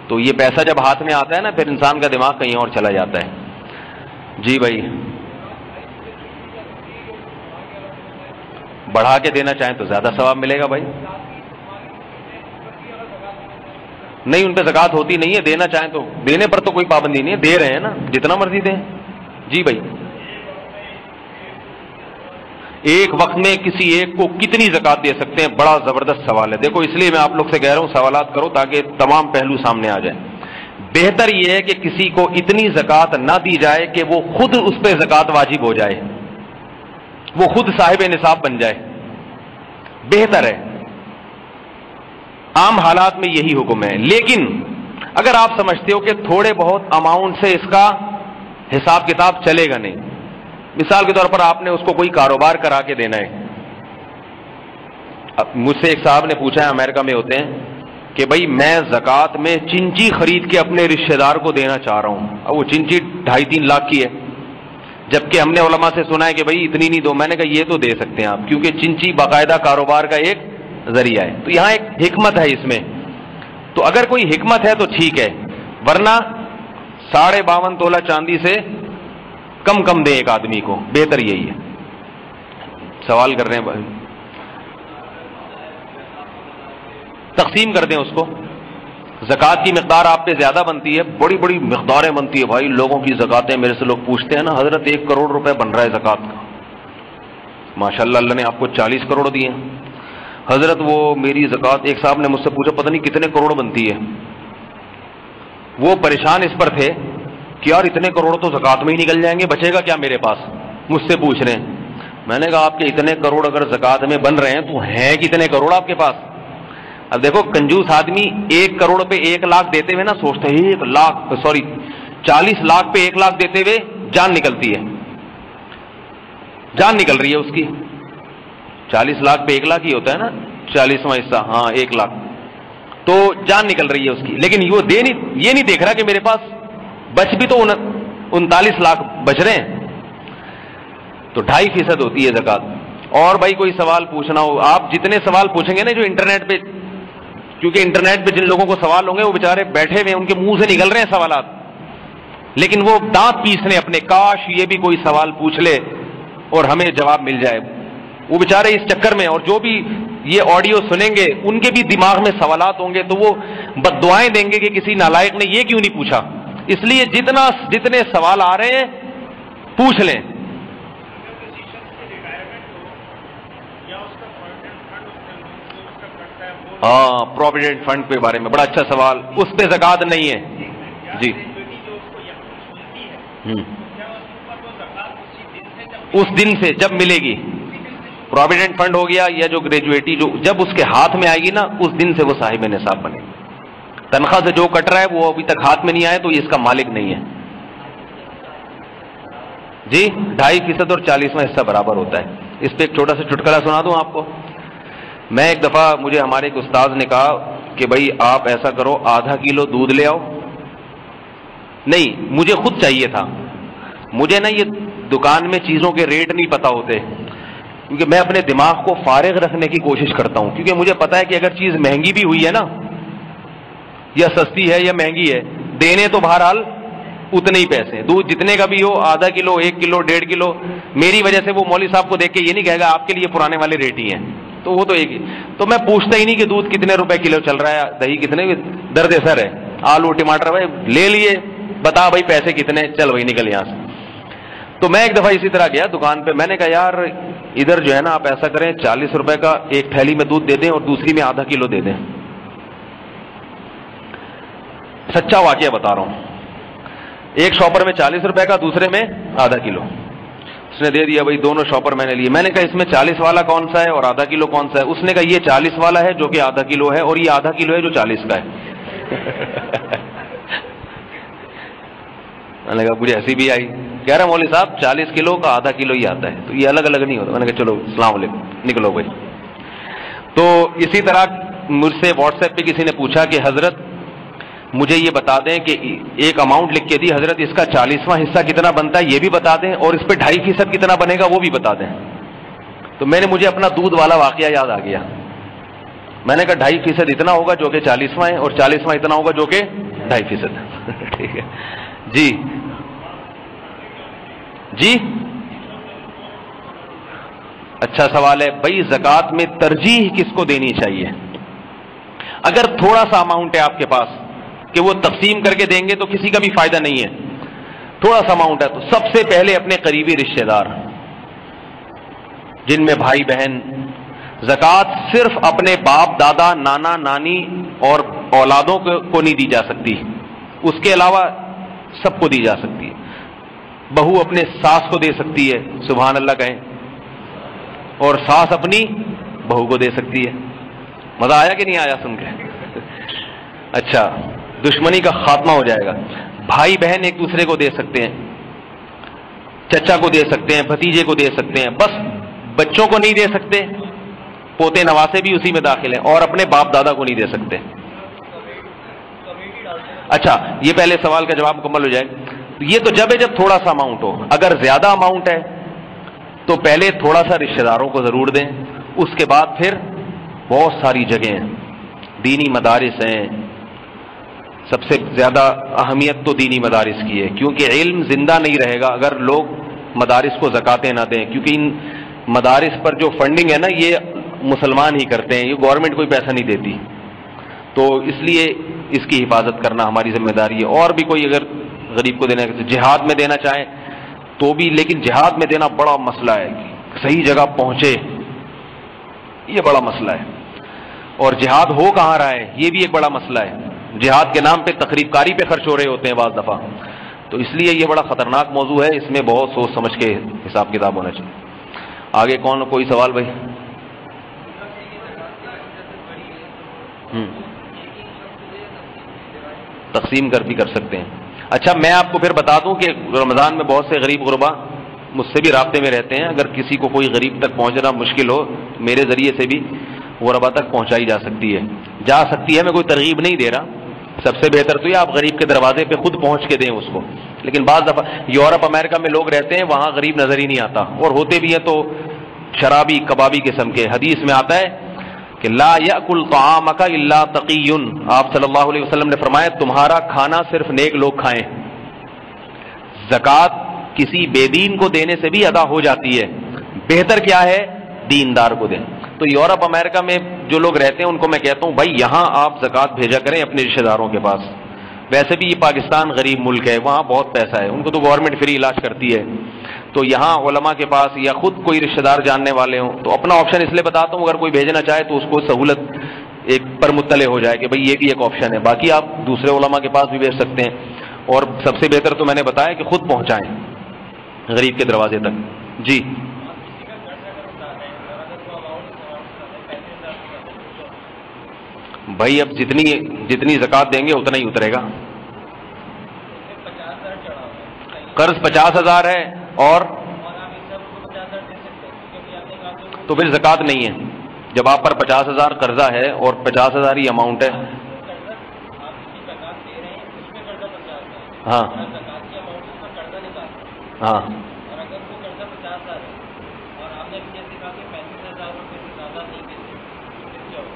تو یہ پیسہ جب ہاتھ میں آتا ہے نا, پھر انسان کا دماغ کہیں اور چلا جاتا ہے. جی بھائی, بڑھا کے دینا چاہیں تو زیادہ ثواب ملے گا بھائی. نہیں, ان پہ زکوٰۃ ہوتی نہیں ہے, دینا چاہیں تو, دینے پر تو کوئی پابندی نہیں ہے, دے رہے ہیں نا جتنا مرضی دیں. جی بھائی, ایک وقت میں کسی ایک کو کتنی زکوٰۃ دے سکتے ہیں, بڑا زبردست سوال ہے. دیکھو اس لیے میں آپ لوگ سے کہہ رہا ہوں سوالات کرو تاکہ تمام پہلو سامنے آ جائیں. بہتر یہ ہے کہ کسی کو اتنی زکوٰۃ نہ دی جائے کہ وہ خود اس پہ زکوٰۃ واجب ہو جائے, وہ خود صاحب نصاب بن جائے, بہتر ہے. عام حالات میں یہی حکم ہے. لیکن اگر آپ سمجھتے ہو کہ تھوڑے بہت اماؤنٹ سے اس کا حساب کتاب چلے گا نہیں, مثال کے طور پر آپ نے اس کو کوئی کاروبار کرا کے دینا ہے. مجھ سے ایک صاحب نے پوچھا ہے, امریکہ میں ہوتے ہیں, کہ بھائی میں زکوٰۃ میں چنچی خرید کے اپنے رشتہ دار کو دینا چاہ رہا ہوں. اب وہ چنچی 2.5-3 لاکھ کی ہے, جبکہ ہم نے علماء سے سنا ہے کہ بھائی اتنی نہیں دو. میں نے کہا یہ تو دے سکتے ہیں آپ, کیونکہ چنچی باقاعدہ کاروبار کا ایک ذریعہ ہے. تو یہاں ایک حکمت ہے اس میں, تو اگر کوئی حکمت ہے تو ٹھیک ہے, ورنہ 52.5 تولہ چاندی سے کم دیں ایک آدمی کو, بہتر یہی ہے. سوال کر رہے ہیں بھائی, تقسیم کر دیں اس کو. زکوٰۃ کی مقدار آپ پہ زیادہ بنتی ہے, بڑی بڑی مقداریں بنتی ہے بھائی, لوگوں کی زکاتیں میرے سے لوگ پوچھتے ہیں نا, حضرت 1 کروڑ روپے بن رہا ہے زکوٰۃ کا, ماشاءاللہ اللہ نے آپ کو 40 کروڑ دیے. حضرت وہ میری زکوٰۃ, ایک صاحب نے مجھ سے پوچھا پتہ نہیں کتنے کروڑ بنتی ہے. وہ پریشان اس پر تھے کہ یار اتنے کروڑ تو زکوٰۃ میں ہی نکل جائیں گے, بچے گا کیا میرے پاس, مجھ سے پوچھ رہے ہیں. میں نے کہا آپ کے اتنے کروڑ اگر زکوٰۃ میں بن رہے ہیں تو ہیں کتنے کروڑ آپ کے پاس. اب دیکھو کنجوس آدمی 1 کروڑ پہ 1 لاکھ دیتے ہوئے نا سوچتے ہیں 40 لاکھ پہ 1 لاکھ دیتے ہوئے جان نکلتی ہے, جان نکل رہی ہے اس کی. 40 لاکھ پہ 1 لاکھ ہی ہوتا ہے نا, 40واں حصہ, ہاں 1 لاکھ, تو جان نکل رہی ہے اس کی. لیکن وہ یہ نہیں دیکھ رہا کہ میرے پاس بچ بھی تو 39 لاکھ بچ رہے ہیں. تو 2.5% ہوتی ہے زکوٰۃ. اور بھائی کوئی سوال پوچھنا ہو, آپ جتنے سوال پوچھیں گے نا جو انٹرنیٹ پہ, کیونکہ انٹرنیٹ پہ جن لوگوں کو سوال ہوں گے وہ بیچارے بیٹھے ہوئے ہیں, ان کے منہ سے نکل رہے ہیں سوالات, لیکن وہ دانت پیسنے اپنے, کاش یہ بھی کوئی سوال پوچھ لے اور ہمیں جواب مل جائے. وہ بیچارے اس چکر میں، اور جو بھی یہ آڈیو سنیں گے ان کے بھی دماغ میں سوالات ہوں گے، تو وہ بد دعائیں دیں گے کہ کسی نالائق نے یہ کیوں نہیں پوچھا. اس لیے جتنے سوال آ رہے ہیں پوچھ لیں. ہاں، پروویڈنٹ فنڈ کے بارے میں بڑا اچھا سوال. اس پہ زکوٰۃ نہیں ہے. جی، اس دن سے جب ملے گی. پروویڈنٹ فنڈ ہو گیا یا جو گریجویٹی جو جب اس کے ہاتھ میں آئے گی نا، اس دن سے وہ صاحب نصاب بنے گی. تنخواہ سے جو کٹ رہا ہے وہ ابھی تک ہاتھ میں نہیں آئے تو یہ اس کا مالک نہیں ہے. جی، 2.5% اور 40واں حصہ برابر ہوتا ہے. اس پہ ایک چھوٹا سا چٹکلا سنا دوں آپ کو. میں ایک دفعہ مجھے ہمارے ایک استاد نے کہا کہ بھائی آپ ایسا کرو، ½ کلو دودھ لے آؤ. نہیں، مجھے خود چاہیے تھا. مجھے نا یہ دکان میں چیزوں کے ریٹ نہیں پتا ہوتے، کیونکہ میں اپنے دماغ کو فارغ رکھنے کی کوشش کرتا ہوں، کیونکہ مجھے پتا ہے کہ اگر چیز مہنگی بھی ہوئی ہے نا، یا سستی ہے یا مہنگی ہے، دینے تو بہرحال اتنے ہی پیسے. دودھ جتنے کا بھی ہو، ½ کلو، 1 کلو، 1.5 کلو، میری وجہ سے وہ مولوی صاحب کو دیکھ کے یہ نہیں کہے گا آپ کے لیے پرانے والے ریٹ ہی ہیں، تو وہ تو ایک ہی. تو میں پوچھتا ہی نہیں کہ دودھ کتنے روپے کلو چل رہا ہے، دہی کتنے. درد سر ہے، آلو ٹماٹر بھائی لے لیے، بتا بھائی پیسے کتنے، چل بھائی نکل یہاں سے. تو میں ایک دفعہ اسی طرح گیا دکان پہ. میں نے کہا یار ادھر جو ہے نا آپ ایسا کریں 40 روپے کا ایک تھیلی میں دودھ دے دیں اور دوسری میں ½ کلو دے دیں. سچا واقعہ بتا رہا ہوں. ایک شاپر میں 40 روپے کا، دوسرے میں ½ کلو. اس نے دے دیا. بھائی دونوں شاپر میں نے لیے. میں نے کہا اس میں 40 والا کون سا ہے اور ½ کلو کون سا ہے؟ اس نے کہا یہ 40 والا ہے جو کہ ½ کلو ہے، اور یہ ½ کلو ہے جو 40 کا ہے. میں نے کہا مجھے ہنسی بھی آئی. کہہ رہا مولوی صاحب 40 کلو کا ½ کلو ہی آتا ہے، تو یہ الگ الگ نہیں ہوتا. میں نے کہا چلو السلام علیکم، نکلو بھائی. تو اسی طرح مجھ سے واٹس ایپ پہ کسی نے پوچھا کہ حضرت مجھے یہ بتا دیں کہ ایک اماؤنٹ لکھ کے دی حضرت، اس کا 40واں حصہ کتنا بنتا ہے یہ بھی بتا دیں، اور اس پہ 2.5% کتنا بنے گا وہ بھی بتا دیں. تو مجھے اپنا دودھ والا واقعہ یاد آ گیا. میں نے کہا 2.5% اتنا ہوگا جو کہ 40واں ہے، اور 40واں اتنا ہوگا جو کہ 2.5%. ٹھیک ہے جی. جی اچھا سوال ہے بھائی. زکوٰۃ میں ترجیح کس کو دینی چاہیے؟ اگر تھوڑا سا اماؤنٹ ہے آپ کے پاس کہ وہ تقسیم کر کے دیں گے تو کسی کا بھی فائدہ نہیں ہے، تھوڑا سا اماؤنٹ ہے، تو سب سے پہلے اپنے قریبی رشتہ دار جن میں بھائی بہن. زکوٰۃ صرف اپنے باپ دادا نانا نانی اور اولادوں کو نہیں دی جا سکتی، اس کے علاوہ سب کو دی جا سکتی ہے. بہو اپنے ساس کو دے سکتی ہے، سبحان اللہ کہیں، اور ساس اپنی بہو کو دے سکتی ہے. مزہ آیا کہ نہیں آیا سن کے؟ اچھا، دشمنی کا خاتمہ ہو جائے گا. بھائی بہن ایک دوسرے کو دے سکتے ہیں، چچا کو دے سکتے ہیں، بھتیجے کو دے سکتے ہیں. بس بچوں کو نہیں دے سکتے، پوتے نواسے بھی اسی میں داخل ہیں، اور اپنے باپ دادا کو نہیں دے سکتے. اچھا، یہ پہلے سوال کا جواب مکمل ہو جائے. یہ تو جب تھوڑا سا اماؤنٹ ہو. اگر زیادہ اماؤنٹ ہے تو پہلے تھوڑا سا رشتہ داروں کو ضرور دیں، اس کے بعد پھر بہت ساری جگہیں ہیں، دینی مدارس ہیں. سب سے زیادہ اہمیت تو دینی مدارس کی ہے، کیونکہ علم زندہ نہیں رہے گا اگر لوگ مدارس کو زکاتیں نہ دیں. کیونکہ ان مدارس پر جو فنڈنگ ہے نا یہ مسلمان ہی کرتے ہیں، یہ گورنمنٹ کوئی پیسہ نہیں دیتی. تو اس لیے اس کی حفاظت کرنا ہماری ذمہ داری ہے. اور بھی کوئی اگر غریب کو دینا، جہاد میں دینا چاہیں تو بھی، لیکن جہاد میں دینا بڑا مسئلہ ہے، صحیح جگہ پہنچے یہ بڑا مسئلہ ہے. اور جہاد ہو کہاں رہا ہے یہ بھی ایک بڑا مسئلہ ہے. جہاد کے نام پہ تقریب کاری پہ خرچ ہو رہے ہوتے ہیں بعض دفعہ. تو اس لیے یہ بڑا خطرناک موضوع ہے، اس میں بہت سوچ سمجھ کے حساب کتاب ہونا چاہیے. آگے کوئی سوال بھائی؟ تقسیم بھی کر سکتے ہیں. اچھا، میں آپ کو پھر بتا دوں کہ رمضان میں بہت سے غریب غربا مجھ سے بھی رابطے میں رہتے ہیں. اگر کسی کو کوئی غریب تک پہنچنا مشکل ہو، میرے ذریعے سے بھی غربا تک پہنچائی جا سکتی ہے. میں کوئی ترغیب نہیں دے رہا. سب سے بہتر تو یہ آپ غریب کے دروازے پہ خود پہنچ کے دیں اس کو. لیکن بعض دفعہ یورپ امریکہ میں لوگ رہتے ہیں، وہاں غریب نظر ہی نہیں آتا، اور ہوتے بھی ہیں تو شرابی کبابی قسم کے. حدیث میں آتا ہے کہ لا یأکل طعامک الا تقی. آپ صلی اللہ علیہ وسلم نے فرمایا تمہارا کھانا صرف نیک لوگ کھائیں. زکوٰۃ کسی بے دین کو دینے سے بھی ادا ہو جاتی ہے. بہتر کیا ہے دیندار کو دیں. تو یورپ امریکہ میں جو لوگ رہتے ہیں ان کو میں کہتا ہوں بھائی یہاں آپ زکوٰۃ بھیجا کریں اپنے رشتہ داروں کے پاس. ویسے بھی یہ پاکستان غریب ملک ہے, وہاں بہت پیسہ ہے, ان کو تو گورنمنٹ فری علاج کرتی ہے. تو یہاں علماء کے پاس یا خود کوئی رشتہ دار جاننے والے ہوں تو اپنا آپشن اس لیے بتاتا ہوں, اگر کوئی بھیجنا چاہے تو اس کو سہولت ایک پر مطلع ہو جائے کہ بھئی یہ بھی ایک آپشن ہے. باقی آپ دوسرے علماء کے پاس بھی بھیج سکتے ہیں, اور سب سے بہتر تو میں نے بتایا کہ خود پہنچائیں غریب کے دروازے تک. جی بھائی اب جتنی زکوٰۃ دیں گے اتنا ہی اترے گا. قرض 50,000 ہے اور تو پھر زکوٰۃ نہیں ہے. جب آپ پر 50,000 قرضہ ہے اور 50,000 ہی اماؤنٹ ہے. ہاں ہاں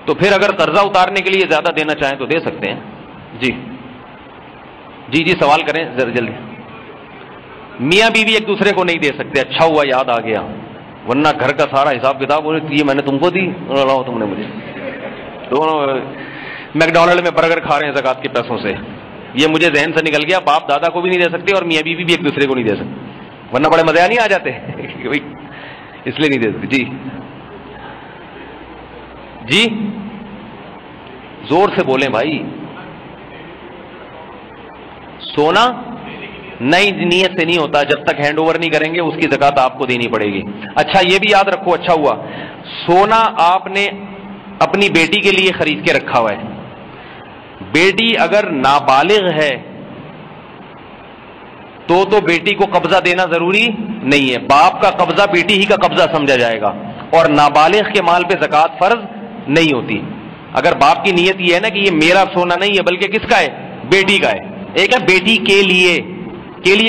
تو پھر اگر قرضہ اتارنے کے لیے زیادہ دینا چاہیں تو دے سکتے ہیں. جی جی جی سوال کریں ذرا جلدی. میاں بیوی ایک دوسرے کو نہیں دے سکتے. اچھا ہوا یاد آ گیا, ورنہ گھر کا سارا حساب کتاب یہ میں نے تم کو دی, تم نے مجھے. دونوں میکڈونلڈ میں برگر کھا رہے ہیں زکوٰۃ کے پیسوں سے, یہ مجھے ذہن سے نکل گیا. باپ دادا کو بھی نہیں دے سکتے اور میاں بیوی بھی ایک دوسرے کو نہیں دے سکتے, ورنہ بڑے مزے نہیں آ جاتے اس لیے نہیں دے سکتے. جی جی زور سے بولیں بھائی. سونا نہیں, نیت سے نہیں ہوتا. جب تک ہینڈ اوور نہیں کریں گے اس کی زکوٰۃ آپ کو دینی پڑے گی. اچھا یہ بھی یاد رکھو, اچھا ہوا سونا آپ نے اپنی بیٹی کے لیے خرید کے رکھا ہوا ہے. بیٹی اگر نابالغ ہے تو بیٹی کو قبضہ دینا ضروری نہیں ہے. باپ کا قبضہ بیٹی ہی کا قبضہ سمجھا جائے گا, اور نابالغ کے مال پہ زکوٰۃ فرض نہیں ہوتی. اگر باپ کی نیت یہ ہے نا کہ یہ میرا سونا نہیں ہے بلکہ کس کا ہے, بیٹی کا ہے. ایک ہے بیٹی کے لیے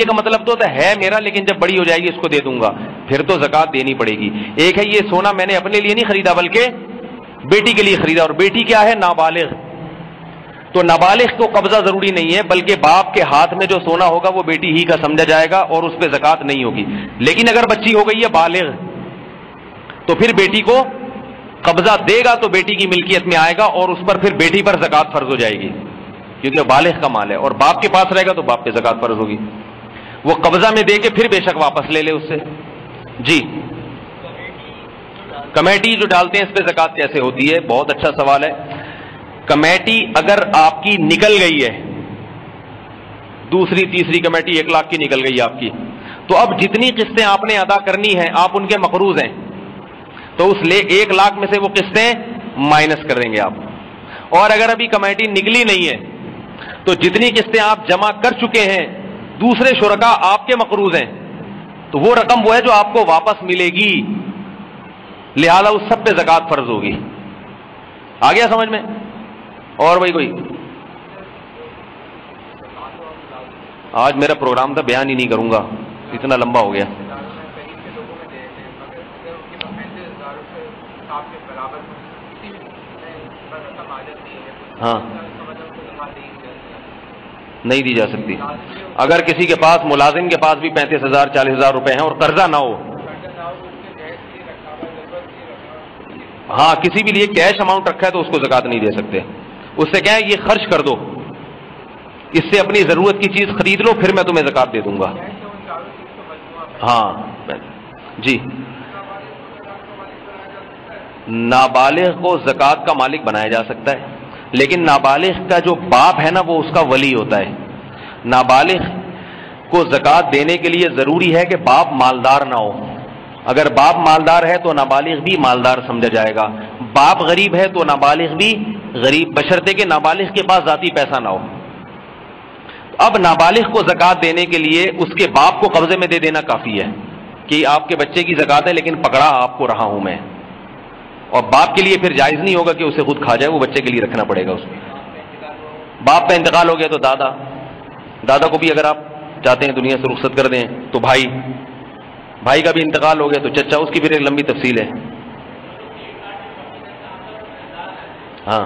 کا مطلب تو ہے میرا لیکن جب بڑی ہو جائے گی اس کو دے دوں گا, پھر تو زکوٰۃ دینی پڑے گی. ایک ہے یہ سونا میں نے اپنے لیے نہیں خریدا بلکہ بیٹی کے لیے خریدا, اور بیٹی کیا ہے, نابالغ. تو نابالغ کو قبضہ ضروری نہیں ہے بلکہ باپ کے ہاتھ میں جو سونا ہوگا وہ بیٹی ہی کا سمجھا جائے گا اور اس پہ زکوٰۃ نہیں ہوگی. لیکن اگر بچی ہو گئی ہے بالغ تو پھر بیٹی کو قبضہ دے گا تو بیٹی کی ملکیت میں آئے گا اور اس پر پھر بیٹی پر زکوٰۃ فرض ہو جائے گی کیونکہ بالغ کا مال ہے. اور باپ کے پاس رہے گا تو باپ پہ زکوٰۃ فرض ہوگی. وہ قبضہ میں دے کے پھر بے شک واپس لے لے اس سے. جی کمیٹی جو ڈالتے ہیں اس پہ زکوٰۃ کیسے ہوتی ہے, بہت اچھا سوال ہے. کمیٹی اگر آپ کی نکل گئی ہے, دوسری تیسری کمیٹی 1 لاکھ کی نکل گئی آپ کی, تو اب جتنی قسطیں آپ نے ادا کرنی ہیں آپ ان کے مقروض ہیں, تو اس 1 لاکھ میں سے وہ قسطیں مائنس کر دیں گے آپ. اور اگر ابھی کمیٹی نکلی نہیں ہے تو جتنی قسطیں آپ جمع کر چکے ہیں دوسرے شرکاء آپ کے مقروض ہیں, تو وہ رقم وہ ہے جو آپ کو واپس ملے گی, لہذا اس سب پہ زکوٰۃ فرض ہوگی. آ گیا سمجھ میں؟ اور بھائی کوئی آج میرا پروگرام تھا بیان ہی نہیں کروں گا, اتنا لمبا ہو گیا. ہاں نہیں دی جا سکتی. اگر کسی کے پاس ملازم کے پاس بھی 35,000 40,000 روپے ہیں اور قرضہ نہ ہو, ہاں کسی بھی لیے کیش اماؤنٹ رکھا ہے تو اس کو زکوٰۃ نہیں دے سکتے. اس سے کیا ہے یہ خرچ کر دو, اس سے اپنی ضرورت کی چیز خرید لو پھر میں تمہیں زکوٰۃ دے دوں گا. ہاں جی نابالغ کو زکوٰۃ کا مالک بنایا جا سکتا ہے, لیکن نابالغ کا جو باپ ہے نا وہ اس کا ولی ہوتا ہے. نابالغ کو زکوٰۃ دینے کے لیے ضروری ہے کہ باپ مالدار نہ ہو. اگر باپ مالدار ہے تو نابالغ بھی مالدار سمجھا جائے گا, باپ غریب ہے تو نابالغ بھی غریب, بشرطے کہ نابالغ کے پاس ذاتی پیسہ نہ ہو. اب نابالغ کو زکوٰۃ دینے کے لیے اس کے باپ کو قبضے میں دے دینا کافی ہے کہ آپ کے بچے کی زکوٰۃ ہے لیکن پکڑا آپ کو رہا ہوں میں, اور باپ کے لیے پھر جائز نہیں ہوگا کہ اسے خود کھا جائے, وہ بچے کے لیے رکھنا پڑے گا اس کو. باپ کا انتقال ہو گیا تو دادا کو بھی اگر آپ چاہتے ہیں دنیا سے رخصت کر دیں تو بھائی کا بھی انتقال ہو گیا تو چچا, اس کی پھر ایک لمبی تفصیل ہے. ہاں